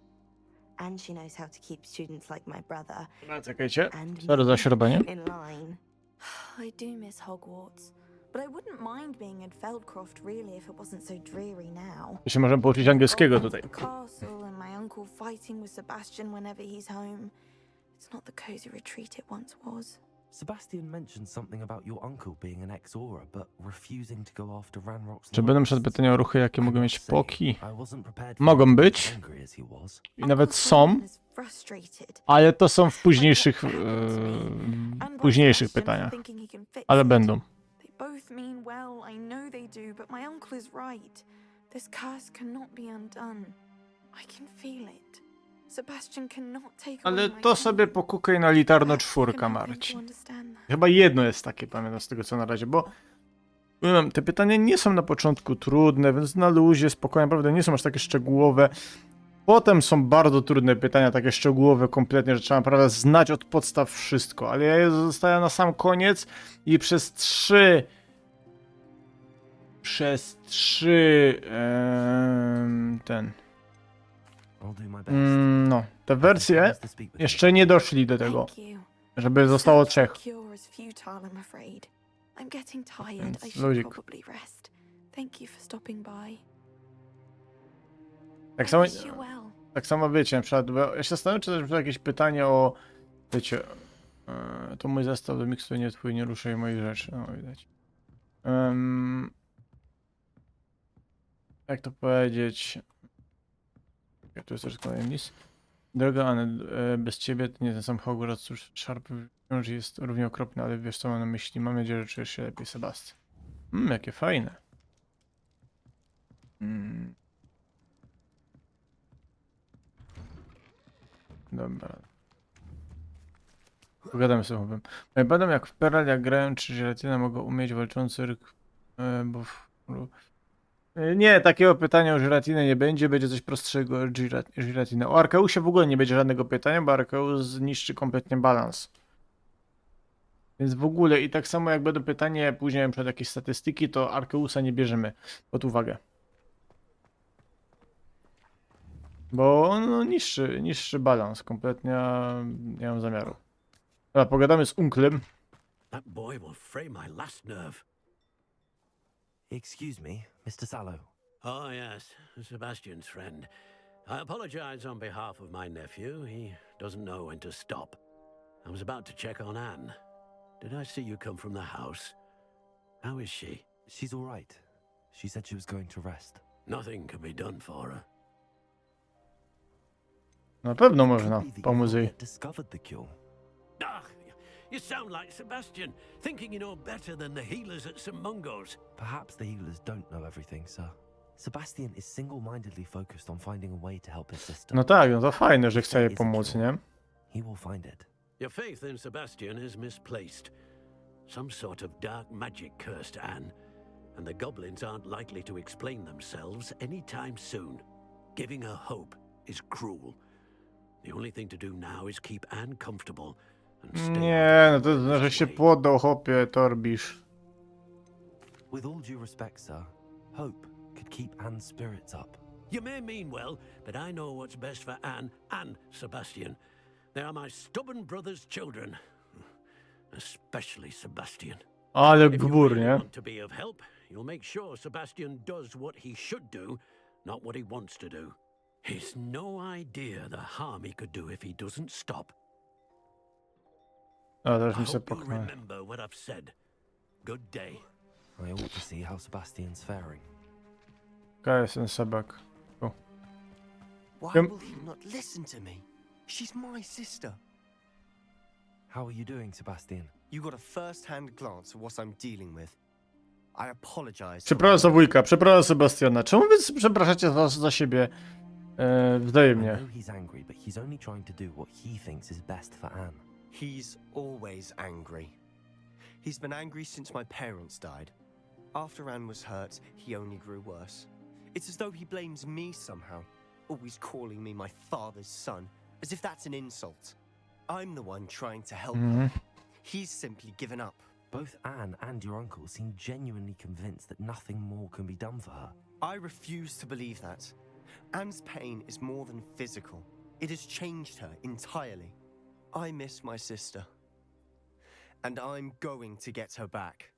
And she knows how to keep students like my brother Czekajcie, and sorry za me śrubanie. in line. I do miss Hogwarts, but I wouldn't mind being in Feldcroft really if it wasn't so dreary now. To się możemy pouczyć angielskiego tutaj. The castle and my uncle fighting with Sebastian whenever he's home. It's not the cozy retreat it once was. Sebastian mentioned something about your uncle being an ex-Aura, but refusing to go after Ranrock's Czy będą przed loyalists. pytania o ruchy, jakie mogą mieć I poki? I wasn't prepared for Mogą him to be być. angry as he was. I nawet Uncle są, Simon is frustrated. ale to są w późniejszych, And późniejszych Sebastian for pytaniach. thinking he can fix Ale it. będą. They both mean well, I know they do, but my uncle is right. This curse cannot be undone. I can feel it. Sebastian cannot take Ale away my to sobie pain. pokukaj na litarno Perhaps you czwórka, can help me to Marcin. understand that. Chyba jedno jest takie, pamiętam z tego co na razie, bo powiem, te pytania nie są na początku trudne, więc na luzie, spokojnie, naprawdę nie są aż takie szczegółowe. Potem są bardzo trudne pytania, takie szczegółowe kompletnie, że trzeba naprawdę znać od podstaw wszystko, ale ja je zostawiam na sam koniec i przez trzy I'll do my best. no, te I wersje promise to speak with you. jeszcze nie doszli do tego, Thank you. żeby zostało Search trzech. for cure is futile, I'm afraid. I'm getting tired. Więc I should luzik. probably rest. Thank you for stopping by. Tak I samo, wish you well. tak samo wiecie, na przykład, bo ja się zastanawiam, czy też jakieś pytanie o, wiecie, to mój zestaw do miksu nie twój, nie ruszaj moich rzeczy, no widać. Jak to powiedzieć? Jak tu jest też kolejny list. Droga Anne, bez ciebie to nie ten sam Hogwarts, cóż, Sharp wciąż jest równie okropny, ale wiesz co mam na myśli, mam nadzieję, że czujesz się lepiej, Sebastian. Jakie fajne. Dobra. Pogadamy sobie chłopem. Pamiętam jak w Peral, jak grałem, czy żelatyna mogła umieć walczący ryk, bo Nie, takiego pytania o Giratine nie będzie, będzie coś prostszego o Giratine. O Arkeusie w ogóle nie będzie żadnego pytania, bo Arkeus zniszczy kompletnie balans. Więc w ogóle i tak samo jak będą pytanie później przed jakieś statystyki, to Arkeusa nie bierzemy pod uwagę. Bo on no, niższy balans, kompletnie nie mam zamiaru. Dobra, pogadamy z Unklem. That boy will fray my last nerve. Excuse me, Mr. Sallow. Oh, yes, Sebastian's friend. I apologize on behalf of my nephew. He doesn't know when to stop. I was about to check on Anne. Did I see you come from the house? How is she? She's all right. She said she was going to rest. Nothing can be done for her. Na pewno Could można be that you've pomóc not jej. yet discovered the cure. Ah, you sound like Sebastian, thinking you know better than the healers at St. Mungo's. Perhaps the healers don't know everything, sir. Sebastian is single-mindedly focused on finding a way to help his sister. No tak, no to fajne, że chce jej pomóc, nie? He will find it. Your faith in Sebastian is misplaced. Some sort of dark magic cursed Anne, and the goblins aren't likely to explain themselves anytime soon. Giving her hope is cruel. The only thing to do now is keep Anne comfortable and stay Nie, no out of to znaczy się way. poddał, hopie, torbisz. With all due respect, sir, hope could keep Anne's spirits up. You may mean well, but I know what's best for Anne and Sebastian. They are my stubborn brother's children. Especially Sebastian. Ale If you gbur, really nie? want to be of help, you'll make sure Sebastian does what he should do, not what he wants to do. He's no idea the harm he could do if he doesn't stop. O, teraz I mi się hope you'll poknę. remember what I've said. Good day. I ought to see how Sebastian's faring. KSN Sebak. Why Yep. will he not listen to me? She's my sister. How are you doing, Sebastian? You got a first-hand glance at what I'm dealing with. I apologize. to Przepraszam za my- wujka, przepraszam Sebastiana. Czemu wy przepraszacie za siebie I wzajemnie? know he's angry, but he's only trying to do what he thinks is best for Anne. He's always angry. He's been angry since my parents died. After Anne was hurt, he only grew worse. It's as though he blames me somehow, always calling me my father's son, as if that's an insult. I'm the one trying to help her. He's simply given up. Both Anne and your uncle seem genuinely convinced that nothing more can be done for her. I refuse to believe that. Anne's pain is more than physical. It has changed her entirely. I miss my sister. And I'm going to get her back.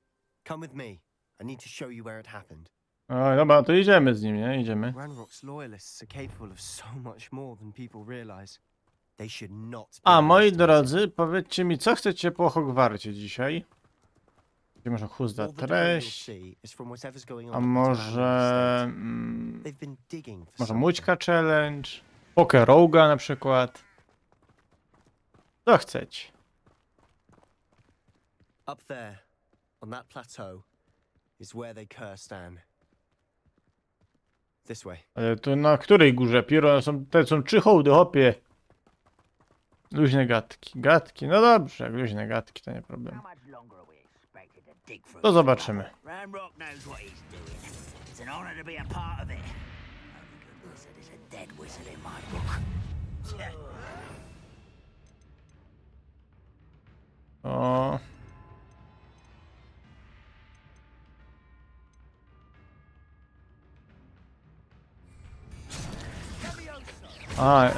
Come with me. I need to show you where it happened. O, dobra, to idziemy z nim, nie? Idziemy. Ranrock's loyalists are capable of so much more than people realize. They should not be A, moi underestimated. drodzy, powiedzcie mi, co chcecie po Hogwarcie dzisiaj? Gdzie może chuzda All the delay you'll treść? see is from whatever's going on A at the Tower może... Estate. They've been digging for może something. Mućka Challenge? Pokeroga na przykład? Co chcecie? Up there, on that plateau, is where they cursed Anne. This way. Ale to na której górze? Piero, są 3 hołdy, hopie. Luźne gadki. Gadki, no dobrze, jak luźne gadki, to nie problem. To zobaczymy. Ranrock knows what he's doing. It's an honor to be a part of it. Only good wizard is a dead wizard in my book. O. A.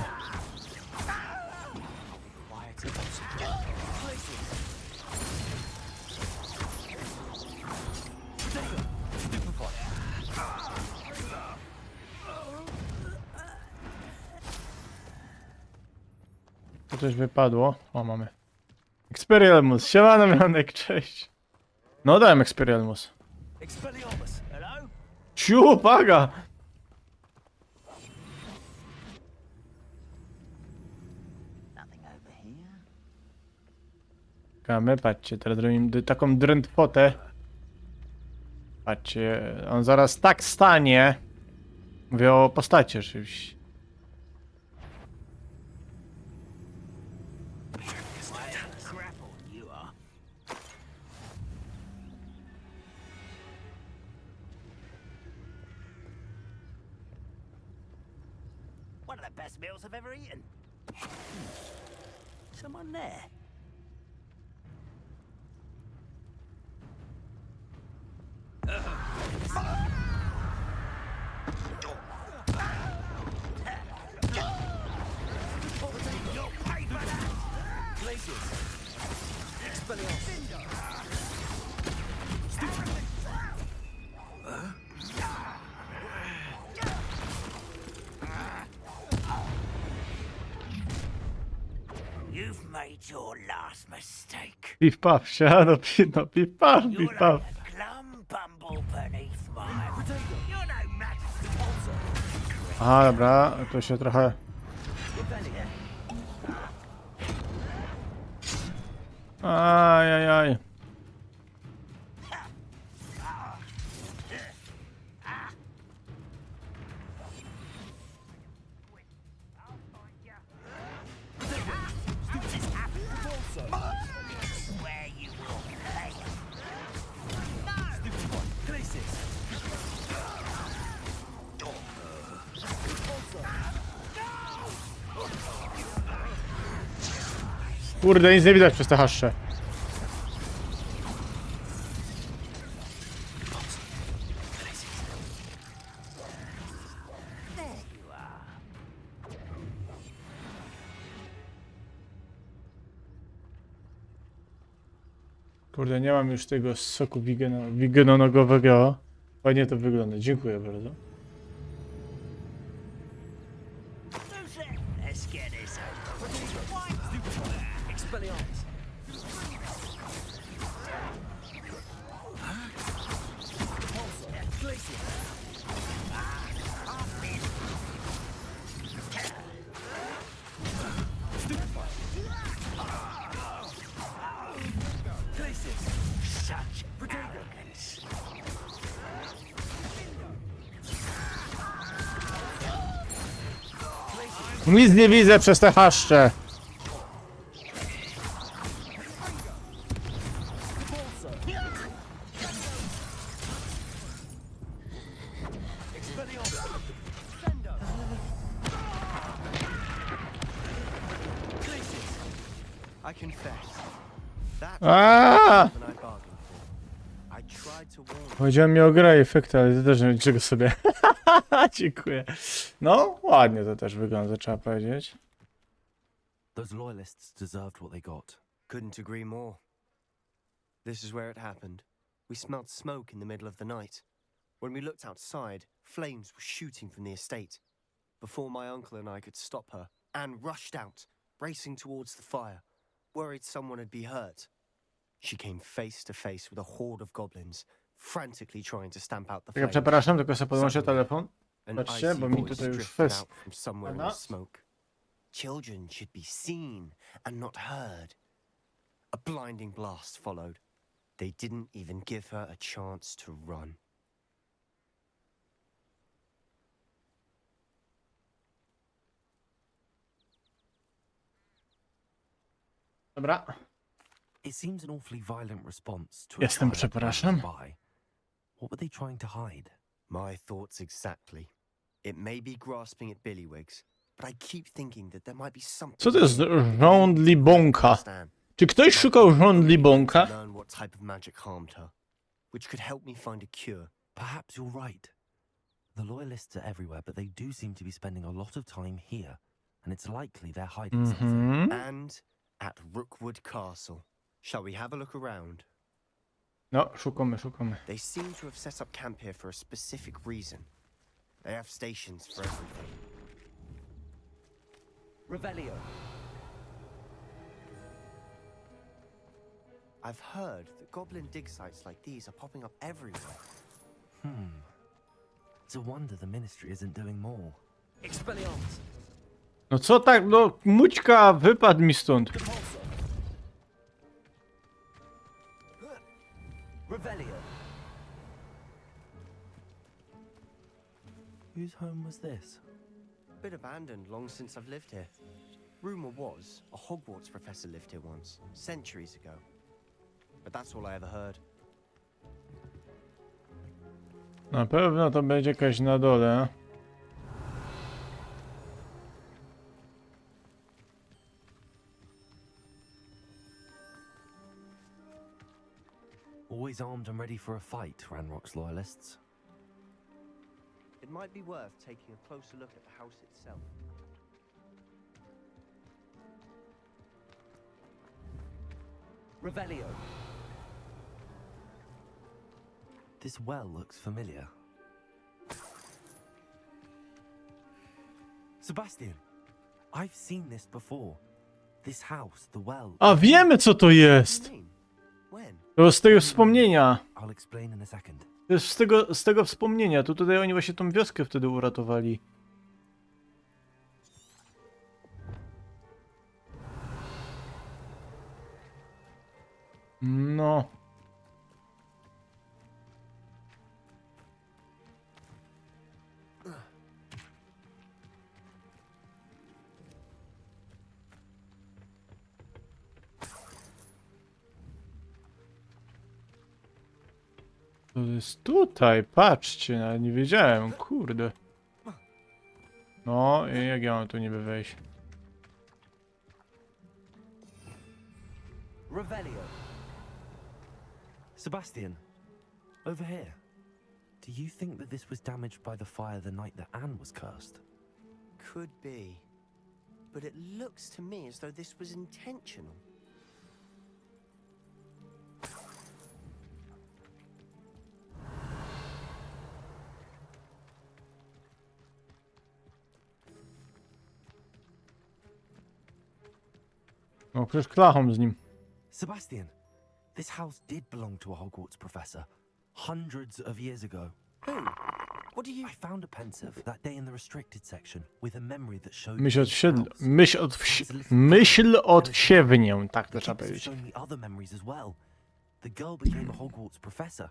To coś wypadło. O, mamy. Experialmus. Siemano, Mianek, cześć. No dałem Experialmus. Expelliarmus, hello? Ciu, paga! Nothing over here. Czekamy, patrzcie, teraz robimy taką drętwotę. Patrzcie, on zaraz tak stanie. Mówię o postaci oczywiście. Grapple, you are. one of the best meals I've ever eaten. Someone there? You'll pay for that! Glacius! Expelliarmus! You've made your last mistake. Piw paw, siano, no piw paw, piw You're paw. like a glum bumble beneath my... You're no match for Aha, dobra, to się trochę... Ajajaj. where you will pay. Kurde, nic nie widać przez te haszcze. Kurde, nie mam już tego soku wigenonogowego. Fajnie to wygląda. Dziękuję bardzo. Let's get this over. Expelliarmus! Such arrogance. Nic nie widzę przez te haszcze. I confess. That's Aaaa! than I bargained for. I tried to warn you. Powiedziałem mi o grę i efekty, ale ty też nie czego sobie. Dziękuję. No, ładnie to też wygląda, trzeba powiedzieć. Those loyalists deserved what they got. Couldn't agree more. This is where it happened. We smelled smoke in the middle of the night. When we looked outside, flames were shooting from the estate. Before my uncle and I could stop her, Anne rushed out, racing towards the fire, worried someone had been hurt. She came face to face with a horde of goblins, frantically trying to stamp out the Ja flames. przepraszam, tylko sobie podłączę telefon. An Patrzcie, icy bo mi voice tutaj już drifted fest. out from somewhere in Pana? the smoke. Children should be seen and not heard. A blinding blast followed. They didn't even give her a chance to run. Dobra. It seems an awfully violent response to a Jestem, child przepraszam. passing by. What were they trying to hide? My thoughts exactly. It may be grasping at Billywigs, but I keep thinking that there might be something. Co to jest rząd Libonka? Czy ktoś szukał rząd Libonka? Learn what type of magic harmed her, which could help me find a cure. Perhaps you're right. The loyalists are everywhere, but they do seem to be spending a lot of time here, and it's likely they're hiding something. Mhm. And at Rookwood Castle. Shall we have a look around? No, szukamy. They seem to have set up camp here for a specific reason. They have stations for everything. Revelio. I've heard that goblin dig sites like these are popping up everywhere. It's a wonder the ministry isn't doing more. Expelliarmus. No co tak, no mućka, wypadł mi stąd. Revelio. Whose home was this? Been abandoned long since I've lived here. Rumor was a Hogwarts professor lived here once, centuries ago. But that's all I ever heard. Na pewno to będzie jakaś na dole. Always armed and ready for a fight, Ranrock's loyalists. It might be worth taking a closer look at the house itself. Revelio. This well looks familiar. Sebastian, I've seen this before. This house, the well. A wiemy co to jest! Mean? When? To z tego wspomnienia. I'll explain in a second. To jest z tego wspomnienia. To tutaj oni właśnie tą wioskę wtedy uratowali. No. To jest tutaj, patrzcie, nawet nie wiedziałem, kurde. No i jak ja mam tu niby wejść? Revelio. Sebastian, over here. Do you think that this was damaged by the fire the night that Anne was cursed? Could be. But it looks to me as though this was intentional. No przecież klachą z nim. Sebastian, this house did belong to a Hogwarts professor hundreds of years ago. Who? What do you... I found a pensive that day in the restricted section with a memory that showed Myśl odsiewnię, tak to The trzeba keepers have powiedzieć. shown me other memories as well. The girl became a Hogwarts professor.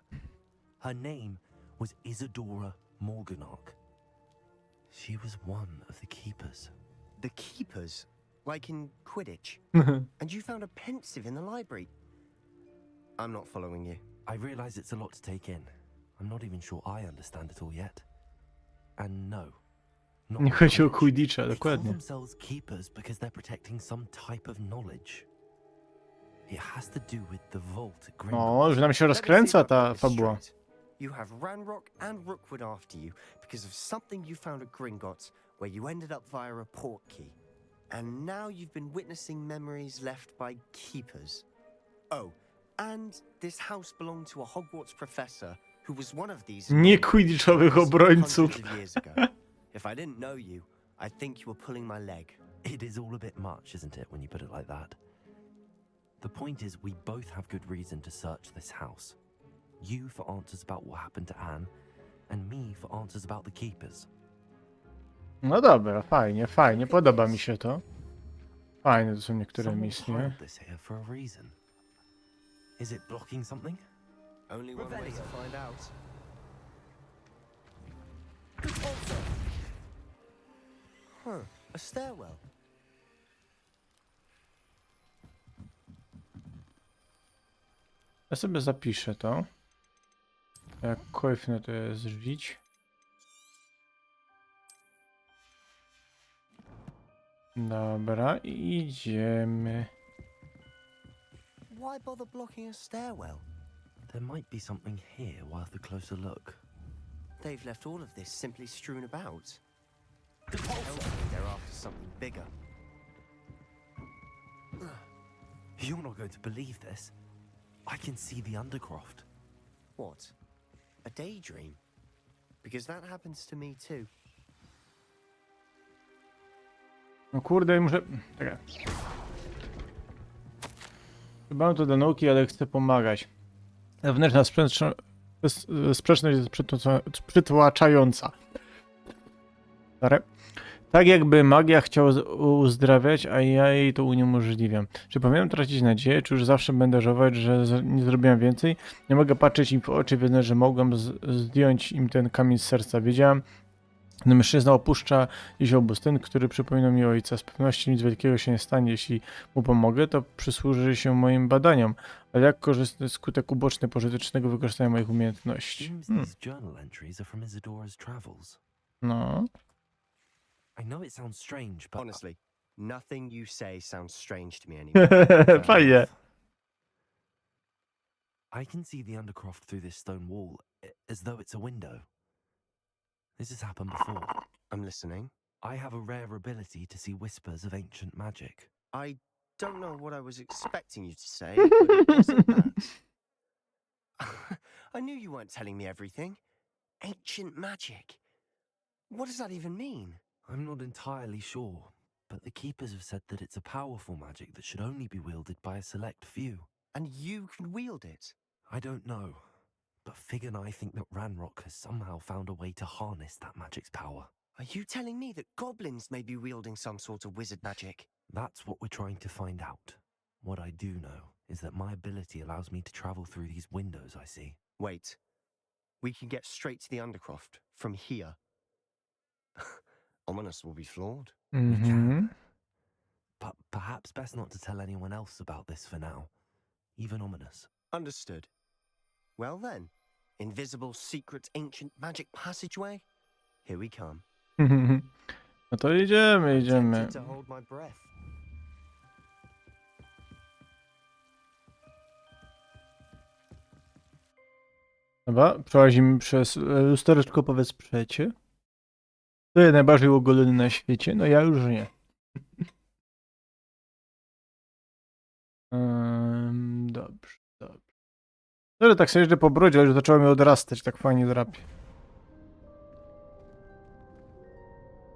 Her name was Isadora Morganach. She was one of the keepers. The keepers? Like in Quidditch? And you found a pensive in the library? I'm not following you. I realize it's a lot to take in. I'm not even sure I understand it all yet. And no. Not Nie chodzi o Quidditch. Quidditcha, They call dokładnie. themselves keepers because they're protecting some type of knowledge. It has to do with the vault at Gringotts. O, że nam się Let me see rozkręca if I've ta got this fabuła. straight. You have Ranrock and Rookwood after you because of something you found at Gringotts where you ended up via a portkey. And now you've been witnessing memories left by keepers. Oh, and this house belonged to a Hogwarts professor who was one of these Nie Quidditchowych obrońców. hundreds of years ago. If I didn't know you, I'd think you were pulling my leg. It is all a bit much, isn't it, when you put it like that? The point is, we both have good reason to search this house. You for answers about what happened to Anne, and me for answers about the keepers. No dobra, fajnie, fajnie, podoba mi się to. Fajne to są niektóre Someone misje. piled this here for a reason. Is it blocking something? Only one way to Revelio. find out. Huh, a stairwell. Ja sobie zapiszę to. Jak kojfnę to jest zrzucić. Dobra, idziemy. Why bother blocking a stairwell? There might be something here worth a closer look. They've left all of this simply strewn about. Hopefully they're after something bigger. You're not going to believe this. I can see the Undercroft. What? A daydream? Because that happens to me too. No kurde, muszę... Czekaj. Chyba to do nauki, ale chcę pomagać. Wewnętrzna sprzeczność jest przytłaczająca. Stare. Tak jakby magia chciała uzdrawiać, a ja jej to uniemożliwiam. Czy powinienem tracić nadzieję, czy już zawsze będę żałować, że nie zrobiłem więcej? Nie mogę patrzeć im w oczy, wiedząc, że mogłem zdjąć im ten kamień z serca. Wiedziałem, gdy mężczyzna opuszcza dziś obóz, ten, który przypomina mi ojca. Z pewnością nic wielkiego się nie stanie, jeśli mu pomogę, to przysłuży się moim badaniom. Ale jak korzystny skutek uboczny pożytecznego wykorzystania moich umiejętności? Seems these journal entries are from Isadora's travels. No. I know it sounds strange, but Honestly, nothing you say sounds strange to me anymore. Fajnie. I can see the Undercroft through this stone wall, as though it's a window. This has happened before. I'm listening. I have a rare ability to see whispers of ancient magic. I don't know what I was expecting you to say, but it wasn't that. I knew you weren't telling me everything. Ancient magic. What does that even mean? I'm not entirely sure, but the Keepers have said that it's a powerful magic that should only be wielded by a select few. And you can wield it? I don't know, but Fig and I think that Ranrock has somehow found a way to harness that magic's power. Are you telling me that goblins may be wielding some sort of wizard magic? That's what we're trying to find out. What I do know is that my ability allows me to travel through these windows I see. Wait. We can get straight to the Undercroft from here. Ominous will be floored. We Mhm. can. But perhaps best not to tell anyone else about this for now. Even Ominous. Understood. Well then, invisible, secret, ancient magic passageway? Here we come. No to idziemy, idziemy. Tempted to hold my breath. Dobra, przełazimy przez lustereczko, powiedz przecie. To jest najbardziej ogolony na świecie? No ja już nie. Dobrze, dobrze. No, tak sobie jeżdżę po brodzie, ale już zaczęło mi odrastać, tak fajnie drapie.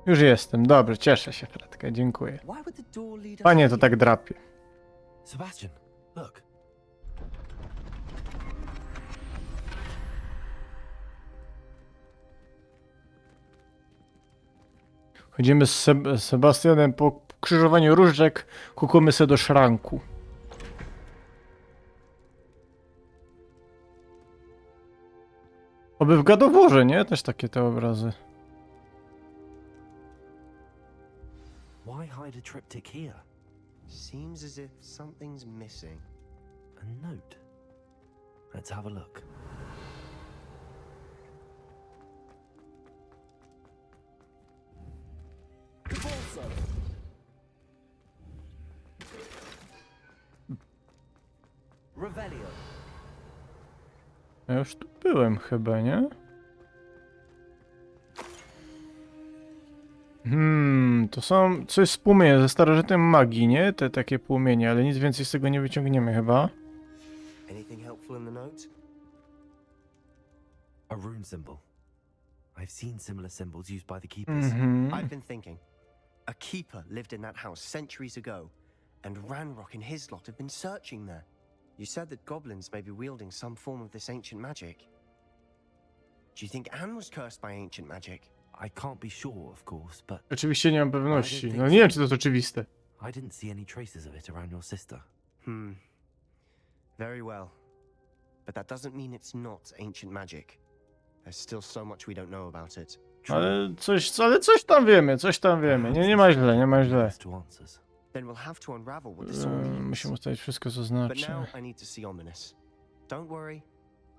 Już jestem, dobrze, cieszę się, Fredka, dziękuję. Why would the door lead us Fajnie to here? tak drapie. Sebastian, look. Chodzimy z Sebastianem po krzyżowaniu różdżek, kukamy se do szranku. Oby w gadoworze, nie? Też takie te obrazy. Why hide a triptych here? Seems as if something's missing. A note. Let's have a look. Revelio. Ja już tu byłem chyba, nie? To są coś z płomienia, ze starożytnej magii, nie? Te takie płomienie, ale nic więcej z tego nie wyciągniemy chyba. Anything helpful in the note? A rune symbol. I've seen similar symbols used by the Keepers. I've been thinking. A keeper lived in that house centuries ago, and Ranrock and his lot have been searching there. You said that goblins may be wielding some form of this ancient magic. Do you think Anne was cursed by ancient magic? I can't be sure, of course, but Oczywiście nie mam pewności. No nie wiem, czy to jest oczywiste. I didn't see any traces of it around your sister. Very well. But that doesn't mean it's not ancient magic. There's still so much we don't know about it. Ale coś tam wiemy, coś tam wiemy. Nie ma źle, nie ma źle. To answers. Then we'll have to unravel what this all means. Musimy ustalić wszystko, co But znaczy. now I need to see Ominous. Don't worry,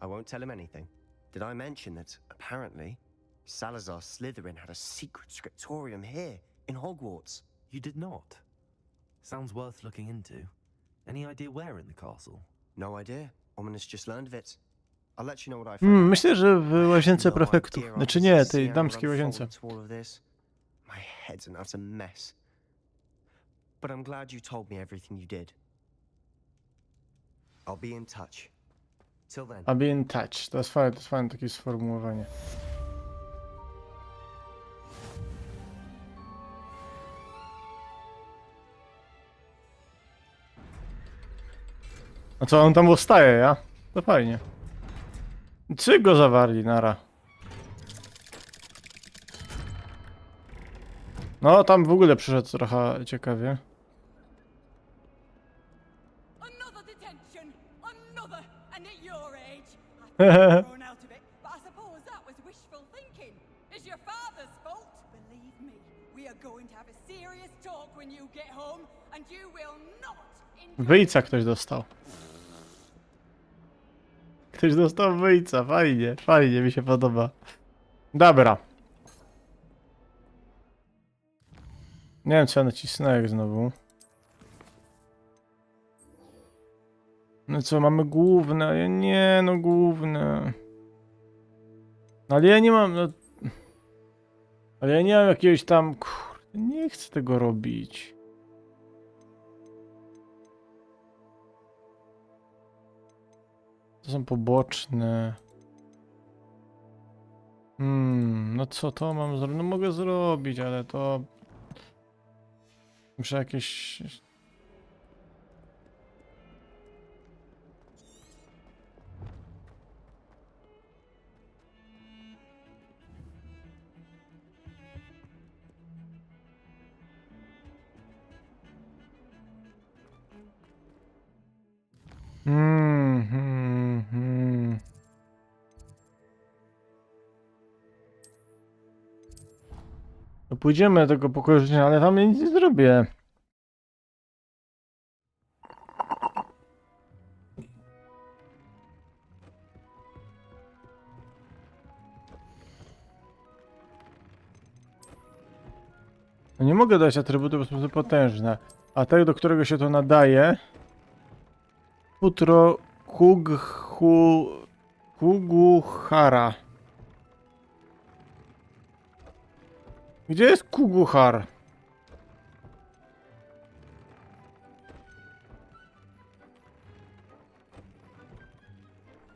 I won't tell him anything. Did I mention that, apparently, Salazar Slytherin had a secret scriptorium here, in Hogwarts? You did not. Sounds worth looking into. Any idea where in the castle? No idea. Ominous just learned of it. I'll let you know what I found. Myślę, że w łazience No prefektów. idea Znaczy I nie, was tej seeing damskiej what łazience. unfolded to all of this. My head's an utter mess. But I'm glad you told me everything you did. I'll be in touch. Till then. A be in touch. To jest fajne takie sformułowanie. A co, on tam ustaje, ja? To fajnie. Czy go zawarli, nara. No, tam w ogóle przyszedł trochę ciekawie. Another detention! Another! And at your age! I thought I'd grown out of it, but I suppose that was wishful thinking. It's your father's fault. Believe me, we are going to have a serious talk when you get home, and you will not enjoy. Wyjca ktoś dostał. Ktoś dostał wyjca, fajnie, fajnie, mi się podoba. Dobra. Nie wiem, co ja nacisnąłem znowu. No co, mamy główne? Nie, no główne. Ale ja nie mam, no... Ale ja nie mam jakiegoś tam... Kurde, nie chcę tego robić. To są poboczne. No co to mam zrobić? No mogę zrobić, ale to... Muszę jakieś... No pójdziemy do tego pokoju życzenia, ale tam nic nie zrobię. No nie mogę dać atrybutów, bo są potężne. A tego, do którego się to nadaje... Futro Kuguhara. Gdzie jest Kuguhar?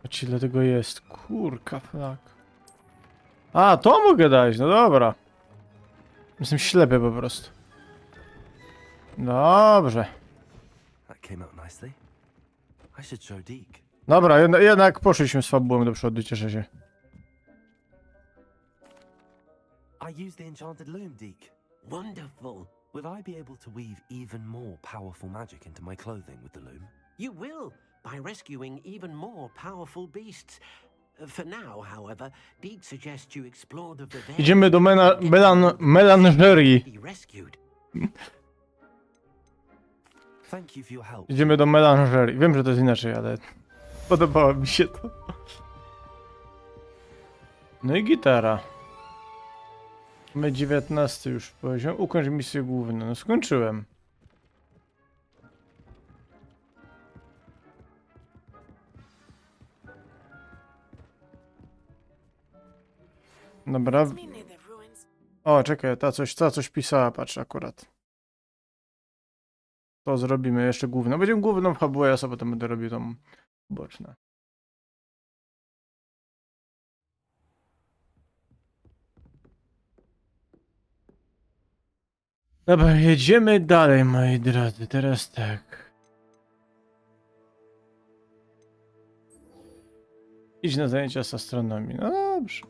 A ile tego jest? Kurka flak. A, to mogę dać, no dobra. Jestem ślepy po prostu. Dobrze. That came out nicely. I should show Deke. Dobra, jednak poszliśmy z fabułą do przodu, cieszę się. I used the enchanted loom, Deke. Wonderful. Will I be able to weave even more powerful magic into my clothing with the loom? You will, by rescuing even more powerful beasts. For now, however, Deke suggests you explore the Vivarium. Idziemy do melanżerii. Be rescued. Thank you for your help. Idziemy do melanżerii. Wiem, że to jest inaczej, ale podobało mi się to. No i gitara. Mamy 19 już poziom. Ukończ misję główną. No skończyłem. Dobra. O, czekaj, ta coś pisała, patrz akurat. To zrobimy jeszcze główną. Będziemy główną fabułę, ja sobie potem będę robił tą boczną. Dobra, jedziemy dalej, moi drodzy. Teraz tak. Idź na zajęcia z astronomii. No dobrze.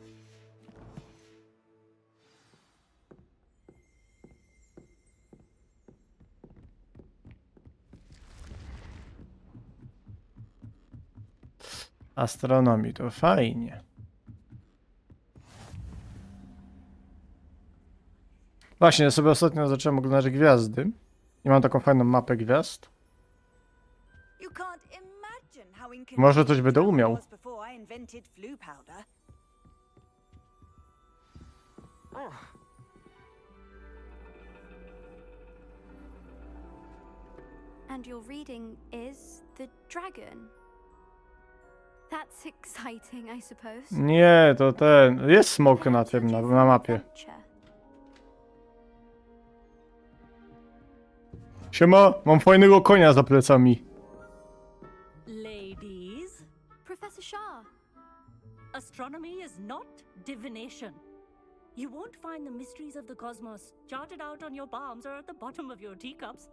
Astronomii, to fajnie. Właśnie, ja sobie ostatnio zacząłem oglądać gwiazdy. I mam taką fajną mapę gwiazd. Może coś będę umiał. And your reading is The Dragon. That's exciting, I suppose. Nie, to ten. Jest smok na tym, na mapie. Siema, mam fajnego konia za plecami. Ladies, Professor Shah. astronomy is not divination. You won't find the mysteries of the cosmos charted out on your palms or at the bottom of your teacups.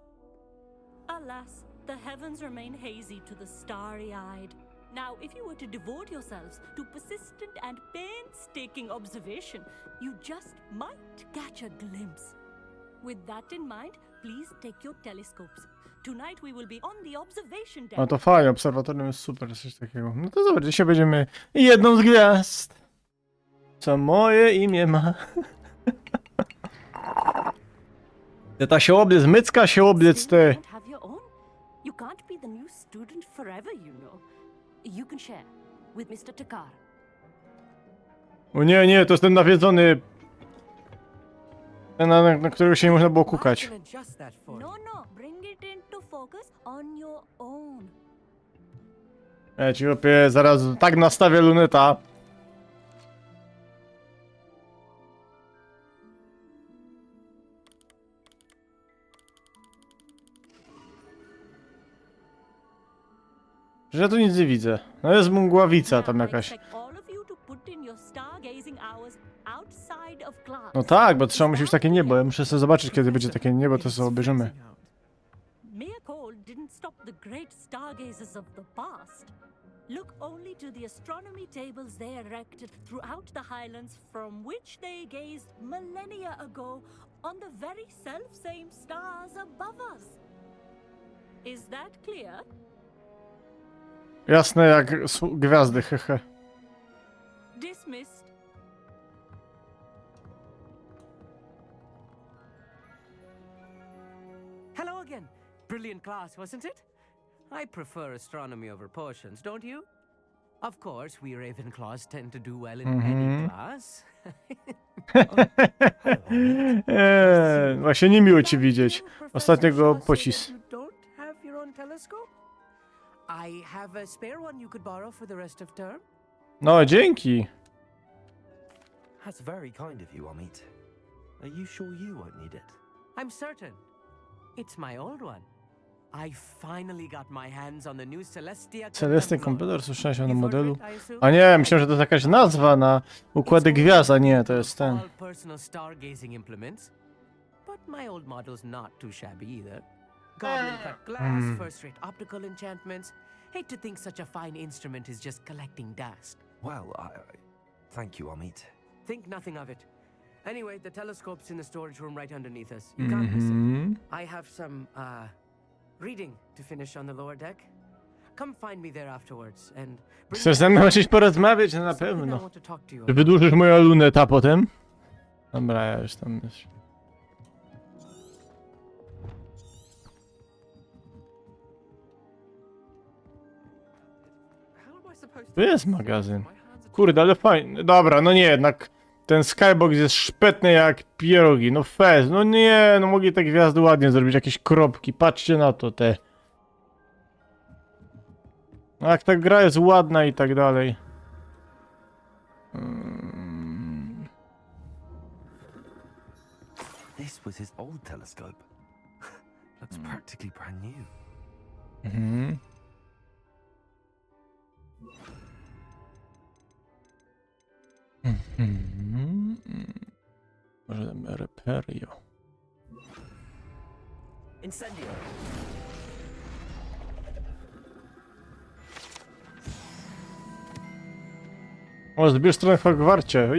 Alas, the heavens remain hazy to the starry-eyed. Now, if you were to devote yourselves to persistent and painstaking observation, you just might catch a glimpse. With that in mind, please take your telescopes. Tonight we will be on the observation deck. No to fajnie, obserwatorium jest super, coś takiego. No to zobacz, dzisiaj będziemy jedną z gwiazd. Co moje imię ma. Ta się obliec, mycka się obliec, ty. You have your own. You can't be the new student forever, you know. You can share with Mr. Takar. O nie, nie, to jest ten nawiedzony. Ten, na którego się nie można było kukać. No, no, bring it into focus on your own. Ja ci chłopie zaraz tak nastawię luneta. Że ja tu nic nie widzę. No jest mgławica tam jakaś. No tak, bo trzeba musi być takie niebo. Ja muszę sobie zobaczyć, kiedy będzie takie niebo, to sobie obejrzymy. Mayakol didn't stop the great stargazers of the past. Look only to the astronomy tables they erected throughout the highlands from which they gazed millennia ago on the very self-same stars above us. Is that clear? Jasne jak gwiazdy, hehe. Dismissed. Hello again. Brilliant class, wasn't it? I prefer astronomy over potions, don't you? Of course, we Ravenclaws tend to do well in any class. Właśnie niemiło cię widzieć. Ostatniego pocis. You don't have your own telescope? I have a spare one you could borrow for the rest of term. No, dzięki. That's very kind of you, Amit. Are you sure you won't need it? I'm certain. It's my old one. I finally got my hands on the new Celestia. Celestny komputer, słyszałeś o tym modelu? A nie, myślałem, że to jest jakaś nazwa na układy gwiazd, a nie, to jest ten. All personal stargazing implements. But my old model's not too shabby either. Goblin cut glass, first-rate optical enchantments. Hate to think such a fine instrument is just collecting dust. Well, thank you, Amit. Think nothing of it. Anyway, the telescope's in the storage room right underneath us. You can't miss it. I have some, reading to finish on the lower deck. Come find me there afterwards and... Chcesz ze mną chociaż porozmawiać? No na I pewno. want to talk to you Czy wydłużysz moja luneta potem? Dobra, ja już tam jest. Tu jest magazyn. Kurde, ale fajny. Dobra, no nie, jednak ten skybox jest szpetny jak pierogi. No fez, no nie, no mogli te gwiazdy ładnie zrobić, jakieś kropki. Patrzcie na to, te. No jak ta gra jest ładna i tak dalej. This was his old telescope. Looks practically brand new. Mhm. Może damy Reperio. Incendio. O, zbierz stronę w Hogwarcie.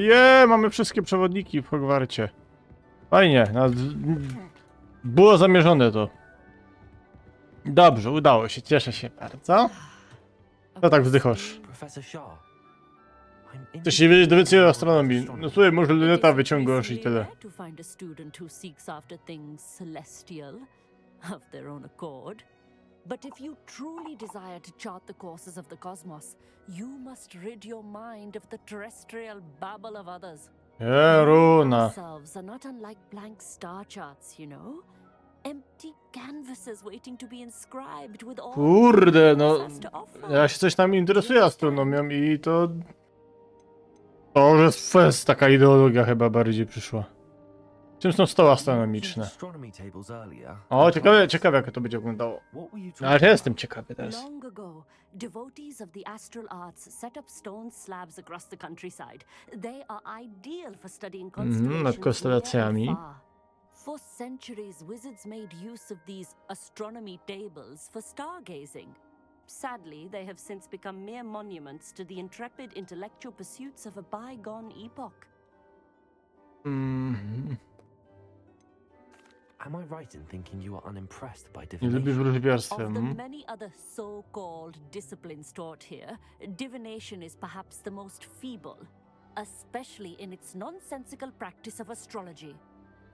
Mamy wszystkie przewodniki w Hogwarcie. Fajnie, było zamierzone to. Dobrze, udało się, cieszę się bardzo. Co tak wzdychasz? Professor Shaw. Chcesz się wiedzieć więcej o astronomii? No tutaj może luneta wyciągasz i tyle. To find a student who seeks after things celestial of their own accord. But if you truly desire to chart the courses of the cosmos, you must rid your mind of the terrestrial babble of others. Runa. Ourselves are not unlike blank star charts, you know? Empty canvases waiting to be inscribed with all Kurde, no. has to offer. Ja się coś tam interesuję astronomią i to... To już jest fest, taka ideologia chyba bardziej przyszła. Czym są stoły astronomiczne? O, ciekawe jak to będzie wyglądało. Ale ja jestem ciekawy teraz. Long ago, devotees of the astral arts set up stone slabs across the countryside. They are ideal for studying nad constellations konstelacjami. near and far. For centuries, wizards made use of these astronomy tables for stargazing. Sadly, they have since become mere monuments to the intrepid intellectual pursuits of a bygone epoch. Am I right in thinking you are unimpressed by Nie divination? lubię wróżbiarstwa. Of the many other so-called disciplines taught here, divination is perhaps the most feeble, especially in its nonsensical practice of astrology.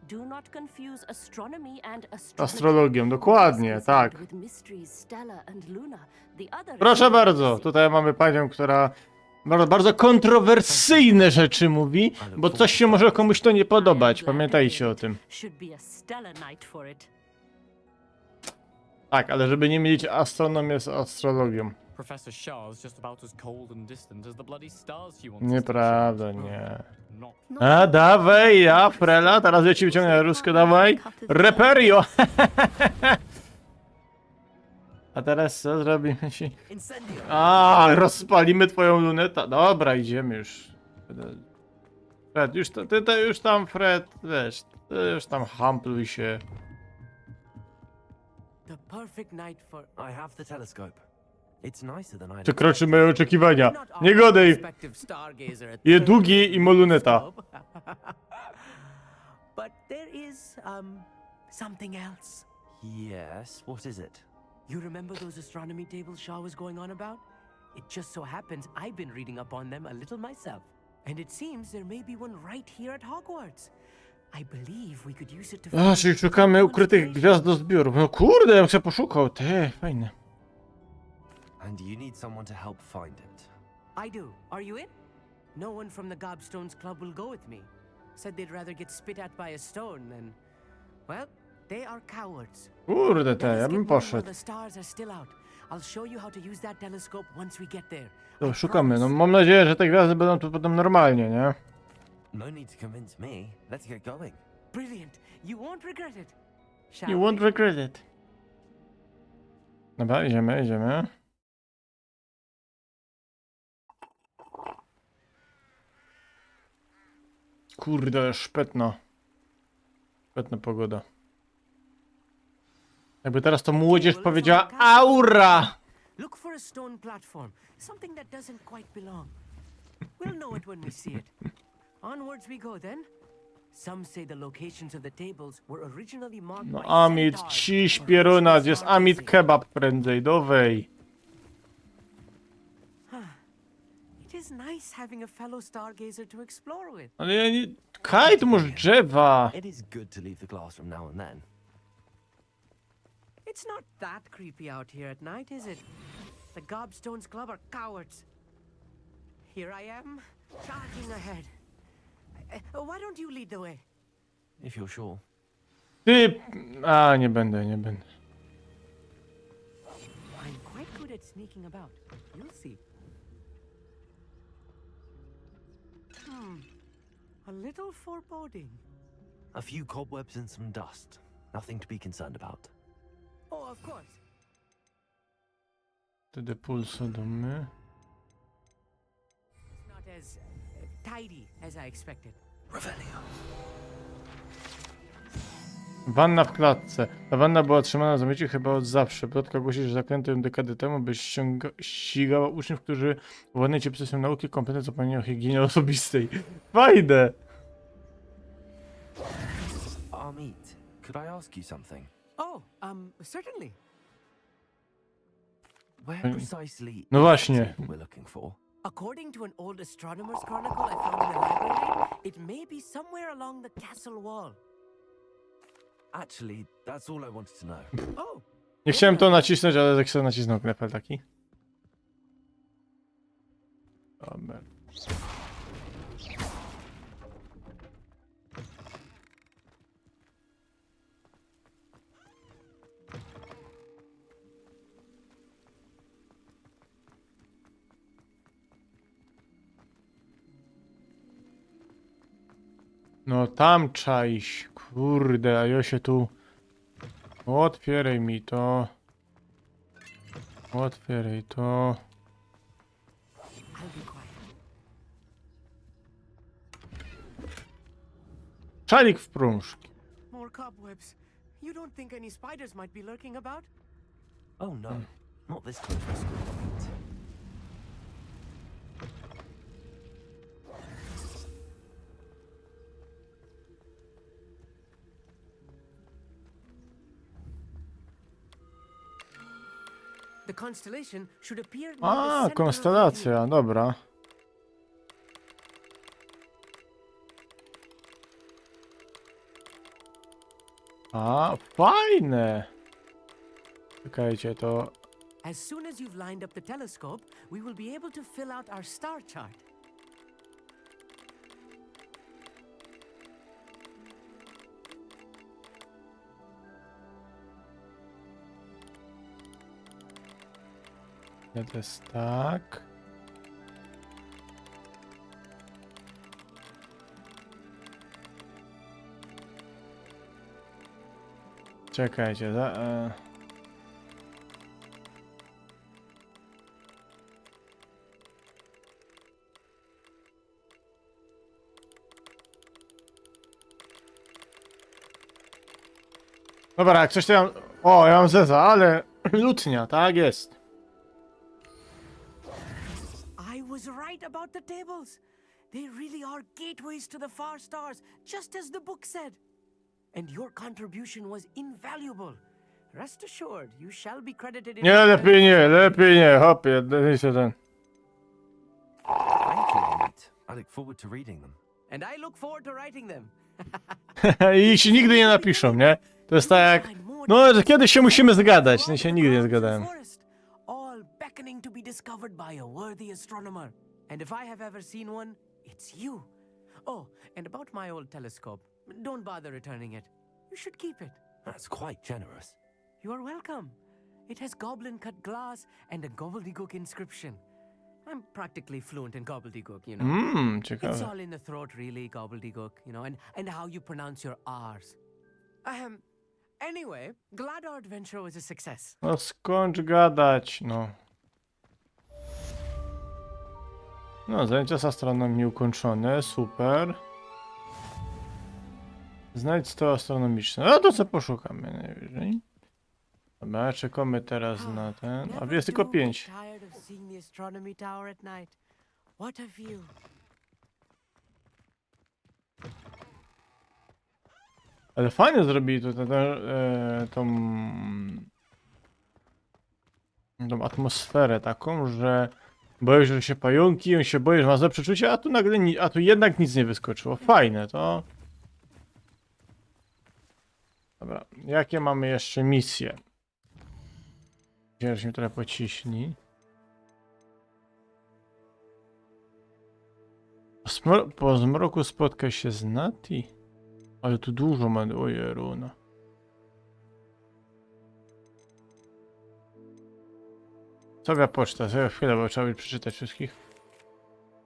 Do not confuse astronomy and Astrologią, dokładnie, tak. with mysteries stellar and lunar. The other Proszę bardzo, tutaj mamy panią, która bardzo kontrowersyjne rzeczy mówi, bo coś się może komuś to nie podobać, pamiętajcie o tym. should be a stellar night for it. Tak, ale żeby nie mieć astronomię z astrologią. Professor Shah's just about as cold and distant as the bloody stars she wants us to Nieprawda, shout. nie. Not. A, dawaj, ja, Frela, teraz ja ci wyciągnę rusko, dawaj. Reperio! A teraz co zrobimy ci? A, rozpalimy twoją lunetę. Dobra, idziemy już. Fred, już, ty już tam, Fred, wiesz, ty już tam hampluj się. The perfect night for. I have the telescope. It's nicer than I'd Przekroczy moje oczekiwania. Not Nie our godaj! prospective stargazer at Je the długi i ma luneta. But there is something else. Yes, what is it? You remember those astronomy tables Shaw was going on about? It just so happens I've been reading up on them a little myself. And it seems there may be one right here at Hogwarts. I believe we could use it to A, czyli szukamy ukrytych gwiazdozbiorów. No kurde, ja bym się poszukał. Te, fajne. And you need someone to help find it. I do. Are you in? No one from the Gobstones Club will go with me. Said they'd rather get spit at by a stone than... Well, they are cowards. Kurde, te, ja bym Let's get one while poszedł. the stars are still out. I'll show you how to use that telescope once we get there. To szukamy. No mam nadzieję, że te gwiazdy będą tu potem normalnie, nie? No need to convince me. Let's get going. Brilliant. You won't regret it. Shall You we? won't regret it. Dobra, idziemy, idziemy. Kurde, szpetna. Szpetna pogoda. Jakby teraz to młodzież powiedziała aura! Look for a stone platform, something that doesn't quite belong. We'll know it when we see it. Onwards we go then. Some say the locations of the tables were originally marked No by Amit, centaurs ciś or pieruna, horses jest stargazing. Amit kebab prędzej, dowej. It is nice having a fellow stargazer to explore with. Ale ja nie... Kaj, tu masz drzewa. It is good to leave the classroom now and then. It's not that creepy out here at night, is it? The Gobstones Club are cowards. Here I am, charging ahead. Why don't you lead the way? If you're sure. Ty... A, nie będę, nie będę. I'm quite good at sneaking about. You'll see. A little foreboding. A few cobwebs and some dust. Nothing to be concerned about. Oh, of course. Wtedy pulso do my. It's not as tidy as I expected. Revelio. Wanna w klatce. Ta wanna była trzymana w zamyciu chyba od zawsze. Plotka głosi, że zaklęto ją dekady temu, by ścigała uczniów, którzy władnięci obsesją nauki kompletnie zapomnieli o higienie osobistej. Fajne! Amit, could I ask you something? Oh, certainly. Where precisely No właśnie. is what we're looking for? According to an old astronomer's chronicle I found in the library, it may be somewhere along the castle wall. Actually, that's all I wanted to know. Oh, Nie chciałem to nacisnąć, ale jak sobie nacisnął knepel taki. Dobra. No tam czaiś, kurde, a ja się tu... Otwieraj mi to. Otwieraj to. I'll be quiet. Czalik w prążki. More cobwebs. You don't think any spiders might be lurking about? Oh no, not this close to school. Amit. The constellation should appear near the A, center of the view. konstelacja, dobra. A, fajne. Czekajcie, to... As soon as you've lined up the telescope, we will be able to fill out our star chart. To jest tak. Czekajcie, Dobra, jak coś to ja mam... O, ja mam zeza, ale lutnia, tak jest. I was right about the tables. They really are gateways to the far stars, just as the book said. And your contribution was invaluable. Rest assured, you shall be credited in... Nie, lepiej nie, hopie, się ten. Thank you, mate. I look forward to reading them. And I look forward to writing them. I się nigdy nie napiszą, nie? To jest tak jak... No, że kiedyś się musimy zgadać, no się nigdy nie zgadałem. All beckoning to be discovered by a worthy astronomer. And if I have ever seen one, it's you. Oh, and about my old telescope, don't bother returning it. You should keep it. That's quite generous. You are welcome. It has goblin-cut glass and a gobbledygook inscription. I'm practically fluent in gobbledygook, you know. It's Ciekawe. all in the throat, really, gobbledygook, you know, and how you pronounce your R's. Anyway, glad our adventure was a success. No skończ gadać, no. No, zajęcia z astronomii ukończone, super. Znajdź sto astronomiczne. No to co poszukamy najwyżej. Dobra, czekamy teraz na ten. A jest tylko 5. Tired of seeing the astronomy tower at night. What a view. Ale fajnie zrobili tutaj tą atmosferę taką, że boisz, że się pająki, on się boi, że ma złe przeczucie, a tu nagle, a tu jednak nic nie wyskoczyło. Fajne to. Dobra, jakie mamy jeszcze misje? Żeśmy trochę pociśni. Po zmroku spotka się z Nati. Ale tu dużo ma... Ojeruna. Sobie poczta, sobie chwilę, bo trzeba by przeczytać wszystkich.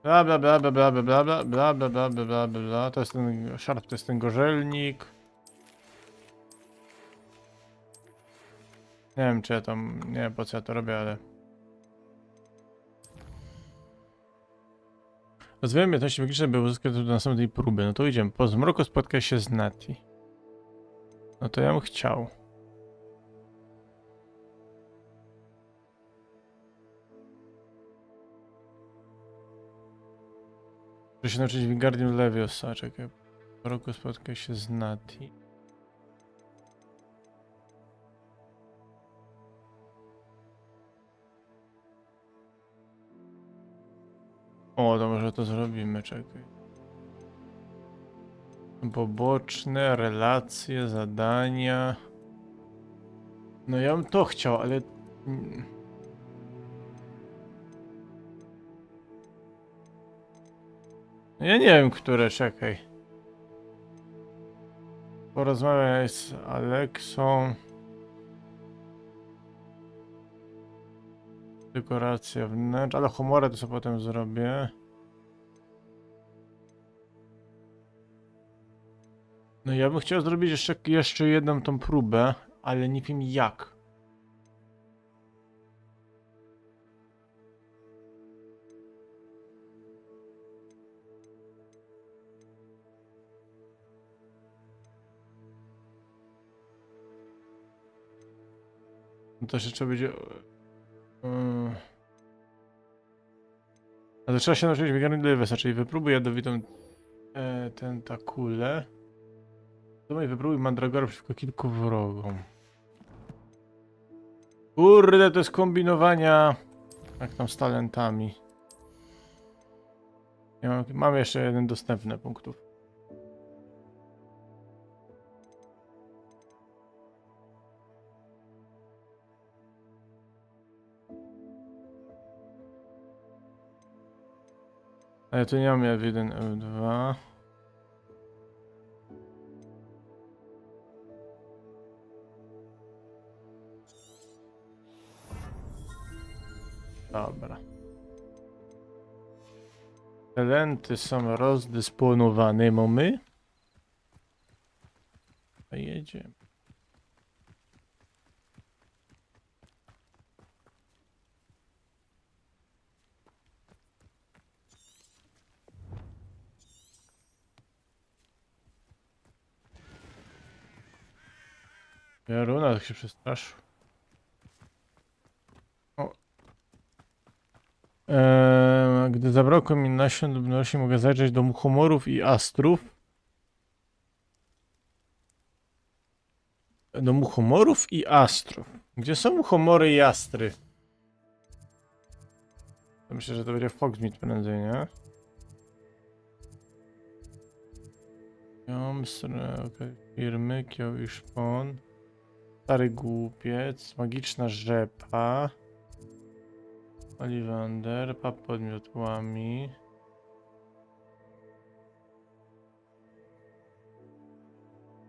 Bla bla bla bla bla bla bla bla bla bla bla bla bla bla. To jest ten szarp, to jest ten gorzelnik. Nie wiem, czy ja tam... Nie wiem, po co ja to robię, ale... Rozwijamy umiejętności magiczne, by uzyskać do następnej próby. No to idziemy. Po zmroku spotka się z Nati. No to ja bym chciał. Muszę się nauczyć Wingardium Leviosa. Czekaj. Po zmroku spotka się z Nati. O, to może to zrobimy, czekaj. Poboczne, relacje, zadania. No ja bym to chciał, ale... Ja nie wiem, które, czekaj. Porozmawiaj z Aleksą. Dekoracja wnętrz, ale humorę to sobie potem zrobię. No ja bym chciał zrobić jeszcze jedną tą próbę, ale nie wiem jak. No to jeszcze będzie... Ale trzeba się nauczyć Wingardium Leviosa, czyli wypróbuj jadowitą tentakulę. Dumaj, wypróbuj Mandragora przeciwko kilku wrogom. Kurde, to jest kombinowania. Jak tam z talentami. Ja mam jeszcze jeden dostępny punktów. Ale tu nie mam F1, F2. Dobra. Talenty są rozdysponowane, mamy. A jedziemy. Jaruna, tak się przestraszył. O. Gdy zabrakło mi nasion lub nosi, mogę zajrzeć do muchomorów i astrów. Do muchomorów i astrów. Gdzie są muchomory i astry? Myślę, że to będzie Foxmeat prędzej, nie? Okay. Firmy, kieł i szpon. Stary głupiec, magiczna rzepa. Oliwander, pap pod miotłami.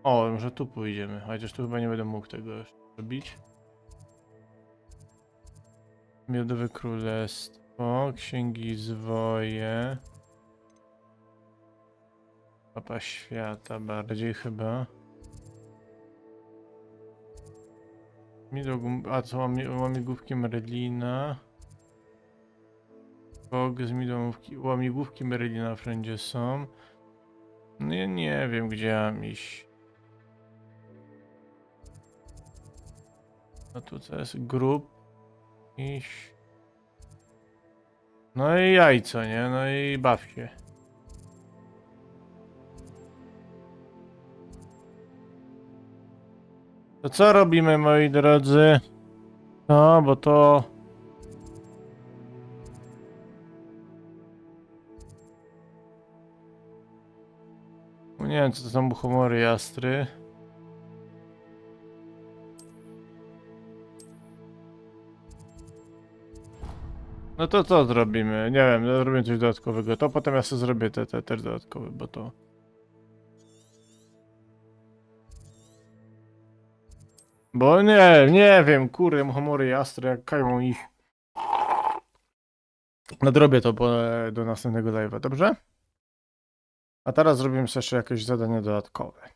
O, może tu pójdziemy, chociaż tu chyba nie będę mógł tego jeszcze robić. Miodowe Królestwo, Księgi Zwoje. Mapa świata bardziej chyba. A co, łamigłówki Merlina. Bog z łamigłówki Merlina wszędzie są. No ja nie wiem, gdzie mam iść. A tu co jest? Grób. Iść. No i jajco, nie? No i baw się. To co robimy, moi drodzy? No, bo to... Nie wiem, co to są muchomory i astry. No to co zrobimy? Nie wiem, zrobimy coś dodatkowego. To potem ja sobie zrobię te też dodatkowe, bo to... Bo nie wiem, kurde, muchomory i astry, jak kajmą ich. Nadrobię to do następnego live'a, dobrze? A teraz zrobimy sobie jeszcze jakieś zadanie dodatkowe.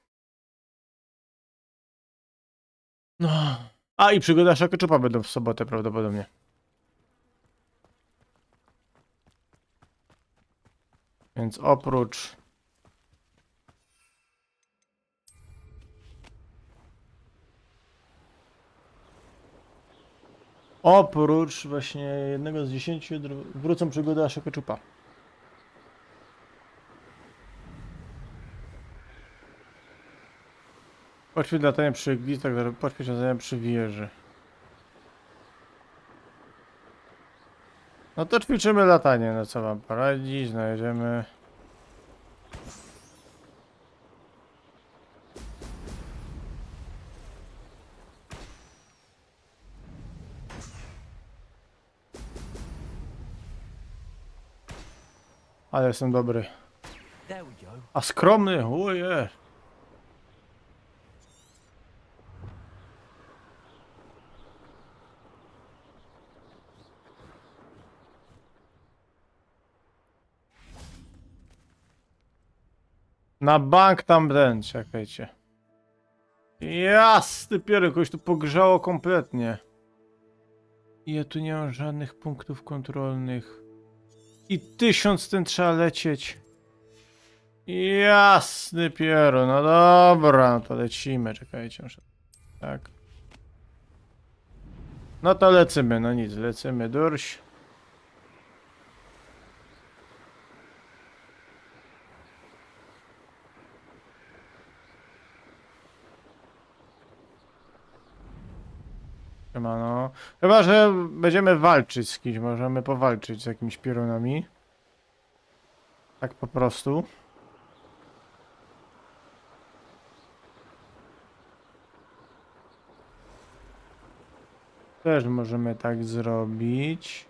No. A i przygoda Szakoczupa będą w sobotę prawdopodobnie. Więc oprócz właśnie jednego z 10 wrócą przygody Szakoczupa. Poćwicz latanie przy gwizdach, poćwicz latanie przy wieży. No to ćwiczymy latanie, no co wam poradzić, znajdziemy... Ale jestem dobry. A skromny, ojej. Na bank tam ten, czekajcie. Jasny piery, kogoś tu pogrzało kompletnie. I ja tu nie mam żadnych punktów kontrolnych. I 1000 ten trzeba lecieć. Jasny piero, no dobra, no to lecimy, czekajcie. Tak. No to lecimy, no nic, lecimy, durś. No. Chyba, że będziemy walczyć z kimś, możemy powalczyć z jakimiś piorunami. Tak po prostu. Też możemy tak zrobić.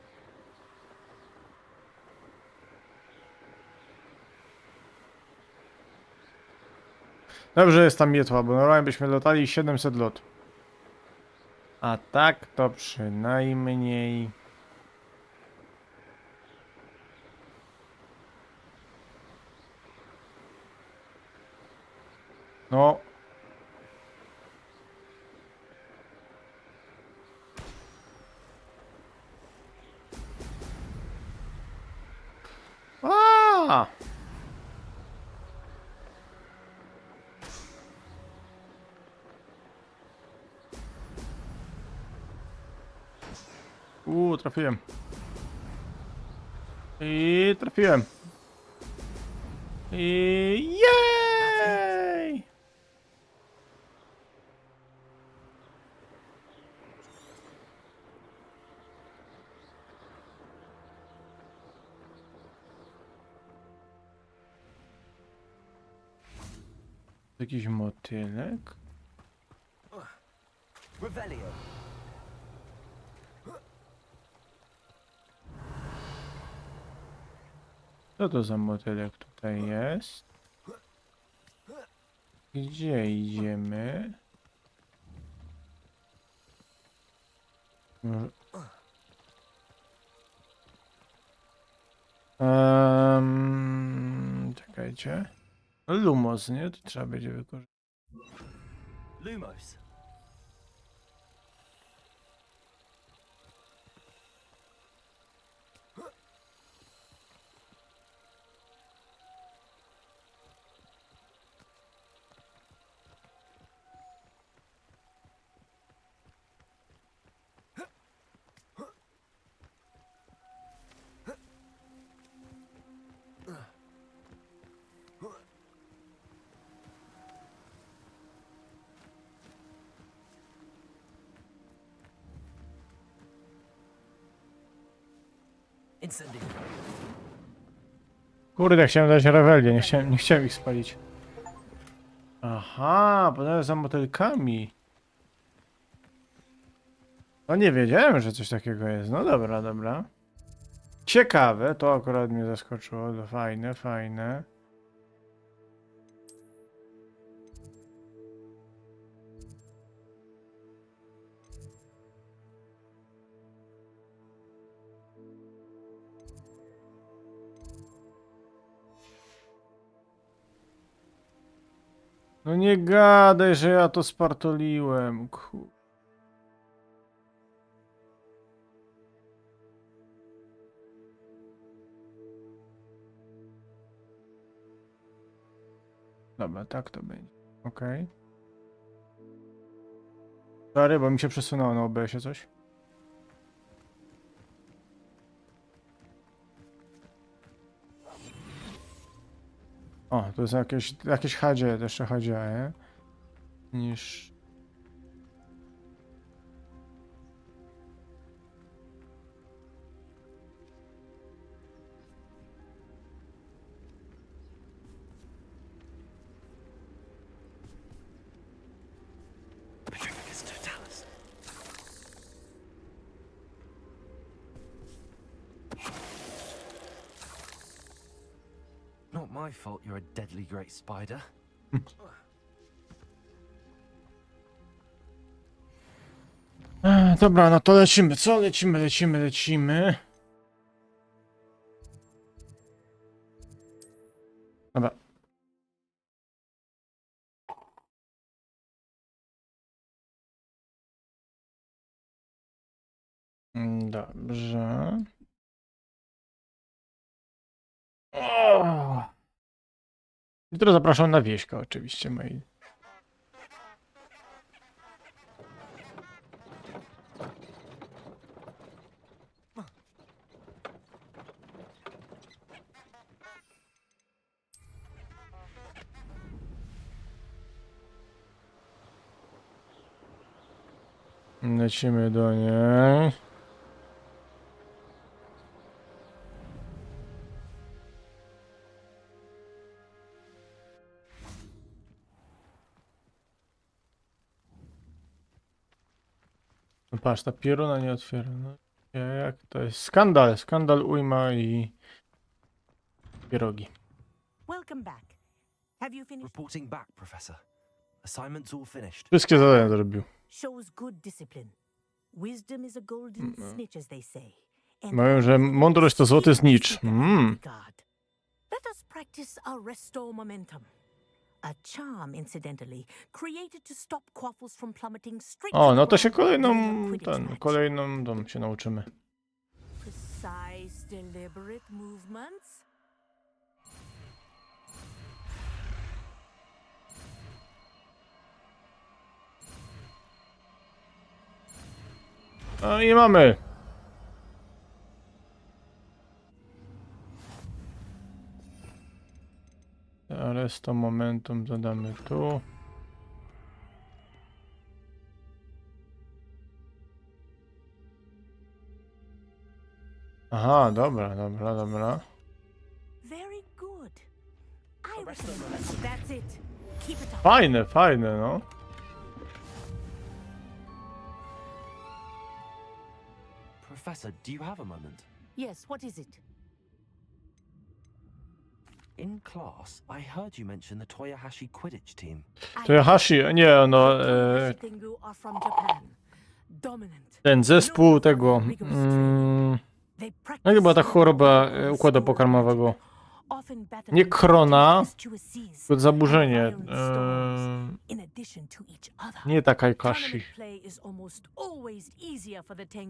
Dobrze jest tam mietła, bo normalnie byśmy latali 700 lot. A tak to przynajmniej... No. A! Trafiłem. I trafiłem. I jej! Jakiś motylek. Revelio. Co to za motylek tutaj jest? Gdzie idziemy? Czekajcie. Lumos, nie? To trzeba będzie wykorzystać. Lumos. Incendio. Kurde, chciałem dać rewelię, nie chciałem ich spalić. Aha, podaję za motylkami. No nie wiedziałem, że coś takiego jest. No dobra, dobra. Ciekawe, to akurat mnie zaskoczyło. To fajne, fajne. No nie gadaj, że ja to spartoliłem. Dobra, tak to będzie. Okej. Sorry, bo mi się przesunęło na OBS-ie coś. O, to jest jakieś HD, to jeszcze HD, nie? Niż... Not my fault you're a deadly great spider. Dobra, no to lecimy. Co? Lecimy. Dobra. Dobrze. Jutro zapraszam na wieśkę oczywiście, moi. Lecimy do niej. No patrz, ta pioruna nie otwiera. No, jak to jest? Skandal, ujma i pierogi. Welcome back. Have you finished? Reporting back, Professor. Assignment's all finished. Wszystkie zadania zrobił. Shows good discipline. Wisdom is a golden snitch, as they say. Mówią, że mądrość to złoty znicz. Let us practice our restore momentum. A charm, incidentally, created to stop Quaffles from plummeting straight O, to no the to się ground during a kolejną, Quidditch match. kolejną się nauczymy. Precise, deliberate movements. No i mamy. Teraz to momentum dodamy tu. Aha, dobra. Very good. I recommend that's it. Keep it up. Fajne, no. Professor, do you have a moment? Yes, what is it? In class, I heard you mention the Toyohashi Quidditch team. Toyohashi, nie, no. Tengu are from Japan. Dominant. Ten zespół tego. Jak była ta choroba układu pokarmowego? Nie krona, tylko zaburzenie. Nie Takakashi.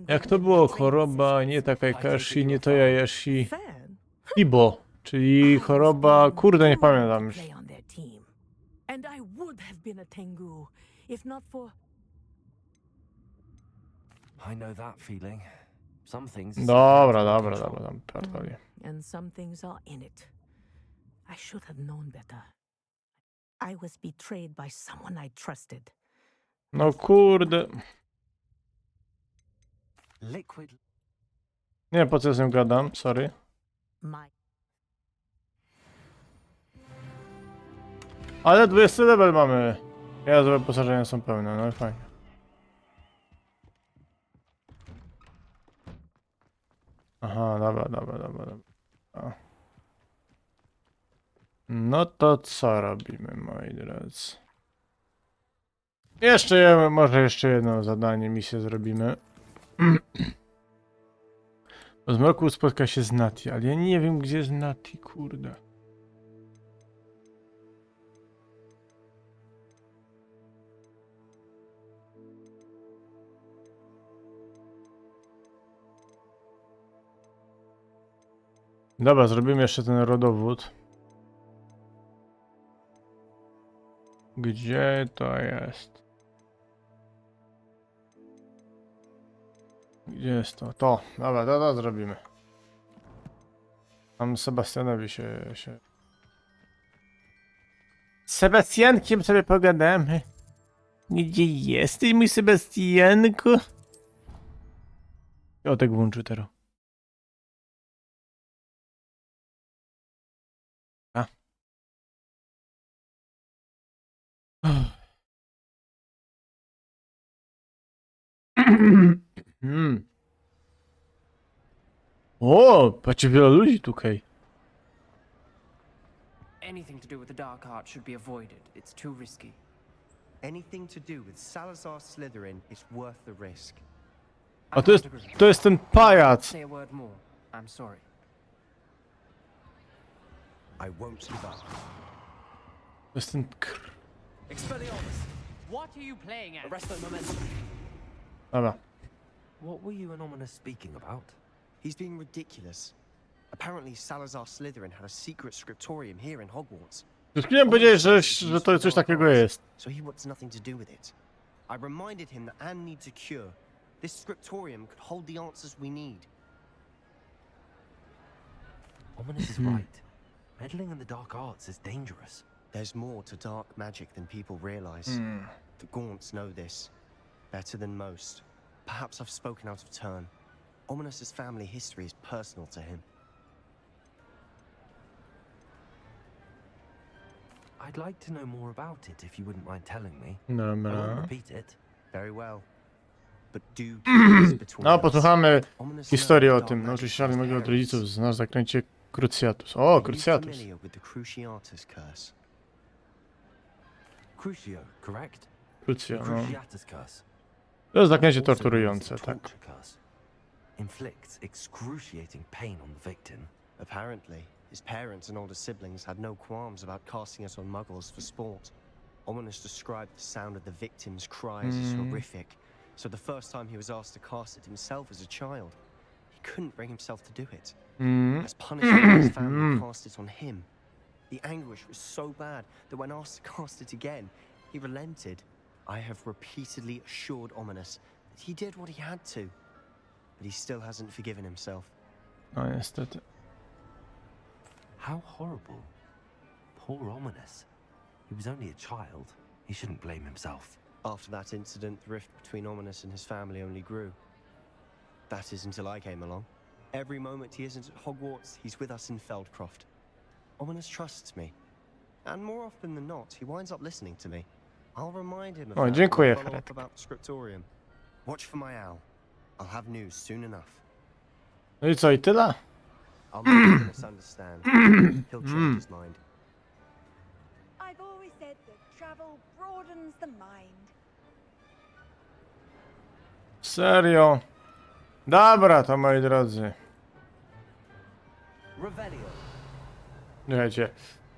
Jak to było? Choroba nie Takakashi, nie Toyohashi. Ibo, czyli choroba, kurde, nie pamiętam już. And I would have been a Tengu if not for I know that feeling. Some things. Dobra, pierdolę. and some things are in it. I should have known better. I was betrayed by someone I trusted. No kurde. Liquid. Nie wiem, po co z nim gadam, sorry. My Ale 20 level mamy. Ja zrobię wyposażenia są pełne, no i fajnie. Aha, dobra. O. No to co robimy, moi drodzy? Może jeszcze jedno zadanie, misję zrobimy. Po zmroku spotka się z Nati, ale ja nie wiem, gdzie jest Nati, kurde. Dobra, zrobimy jeszcze ten rodowód. Gdzie to jest? Gdzie jest to? To, dobra, to zrobimy. Tam Sebastianowi się... Z Sebastiankiem sobie pogadamy. Gdzie jesteś, mój Sebastianku? O, tak włączył teraz. O, patrzcie, wiele ludzi tutaj. Anything to do with the dark art should be avoided. It's too risky. Anything to do with Salazar Slytherin is worth the risk. A to jest ten pajac. Say a word more. I'm sorry. I won't give up. To jest ten... Expelliarmus! What are you playing at? Arresto momentum. Dobra. What were you and Ominous speaking about? He's being ridiculous. Apparently Salazar Slytherin had a secret scriptorium here in Hogwarts. Chciałem powiedzieć, że to coś takiego jest. So he wants nothing to do with it. I reminded him that Anne needs a cure. This scriptorium could hold the answers we need. Ominous is right. Meddling in the dark arts is dangerous. There's more to dark magic than people realize. The Gaunts know this better than most. Perhaps I've spoken out of turn. Ominous's family history is personal to him. I'd like to know more about it if you wouldn't mind telling me. I won't Dobra. repeat it. Very well. But do keep this between No, us. posłuchamy Ominous historii o knows the tym. dark Nauczyć magic się of his mogę od parents. rodziców. Znasz zaklęcie Cruciatus. O, Are you Cruciatus. familiar with the Cruciatus curse? Crucio, correct? Crucio, no. Cruciatus curse. To jest zaklęcie Also known as torturujące, the tak. torture curse. Inflicts excruciating pain on the victim. Apparently. His parents and older siblings had no qualms about casting us on muggles for sport. Ominous described the sound of the victims' cries as horrific, so the first time he was asked to cast it himself as a child, he couldn't bring himself to do it. As punishment, his family cast it on him. The anguish was so bad that when asked to cast it again, he relented. I have repeatedly assured Ominous that he did what he had to, but he still hasn't forgiven himself. No niestety. How horrible. Poor Ominous. He was only a child. He shouldn't blame himself. After that incident, the rift between Ominous and his family only grew. That is until I came along. Every moment he isn't at Hogwarts, he's with us in Feldcroft. Ominous trusts me. And more often than not, he winds up listening to me. I'll remind him of O, that dziękuję, when I follow up Fredek. about the Scriptorium. Watch for my owl. I'll have news soon enough. No i co, i tyle? I'll make Ominous understand. He'll change his mind. I've always said that travel broadens the mind. Serio? Dobra, to moi drodzy. Revelio. Słuchajcie.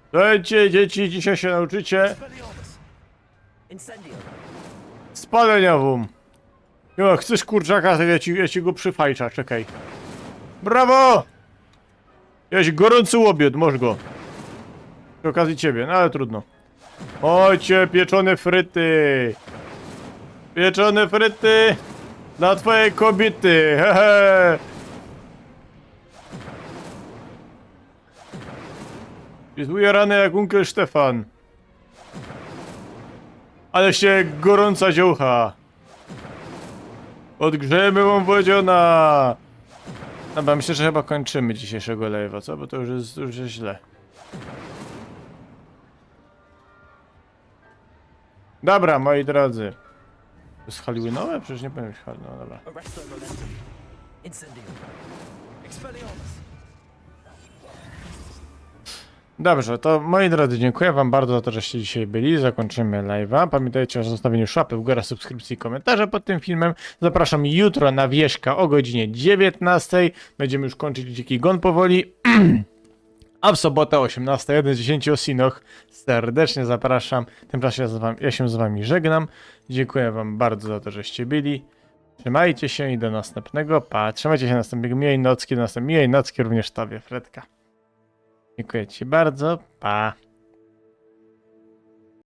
Słuchajcie, dzieci, dzisiaj się nauczycie Expelliarmus. Incendio. spaleniową. Jo, chcesz kurczaka, to ja ci go przyfajcza, czekaj. Brawo! Jaś gorący łobiot, możesz go. Przy okazji ciebie, no ale trudno. Ojcie, pieczone fryty. Pieczone fryty dla twojej kobiety, hehe. Jest ujarany jak unkel Stefan. Ale się gorąca dziołcha. Odgrzejemy wam wodziona. Dobra, myślę, że chyba kończymy dzisiejszego live'a, co? Bo to już jest źle. Dobra, moi drodzy. To jest Halloween-owe? Przecież nie powiem Halloween, no dobra. Arresto momentum. Incendio. Expelliarmus. Dobrze, to moi drodzy, dziękuję wam bardzo za to, żeście dzisiaj byli. Zakończymy live'a. Pamiętajcie o zostawieniu szapy w górę, subskrypcji i komentarza pod tym filmem. Zapraszam jutro na Wieśka o godzinie 19. Będziemy już kończyć Dziki Gon powoli. A w sobotę o 18, 1 z 10 o Sinoch. Serdecznie zapraszam. Tymczasem ja się z wami żegnam. Dziękuję wam bardzo za to, żeście byli. Trzymajcie się i do następnego. Pa. Trzymajcie się następnego. Miłej nocki, do następnej miłej nocki również tobie, Fredka. Dziękuję ci bardzo. Pa.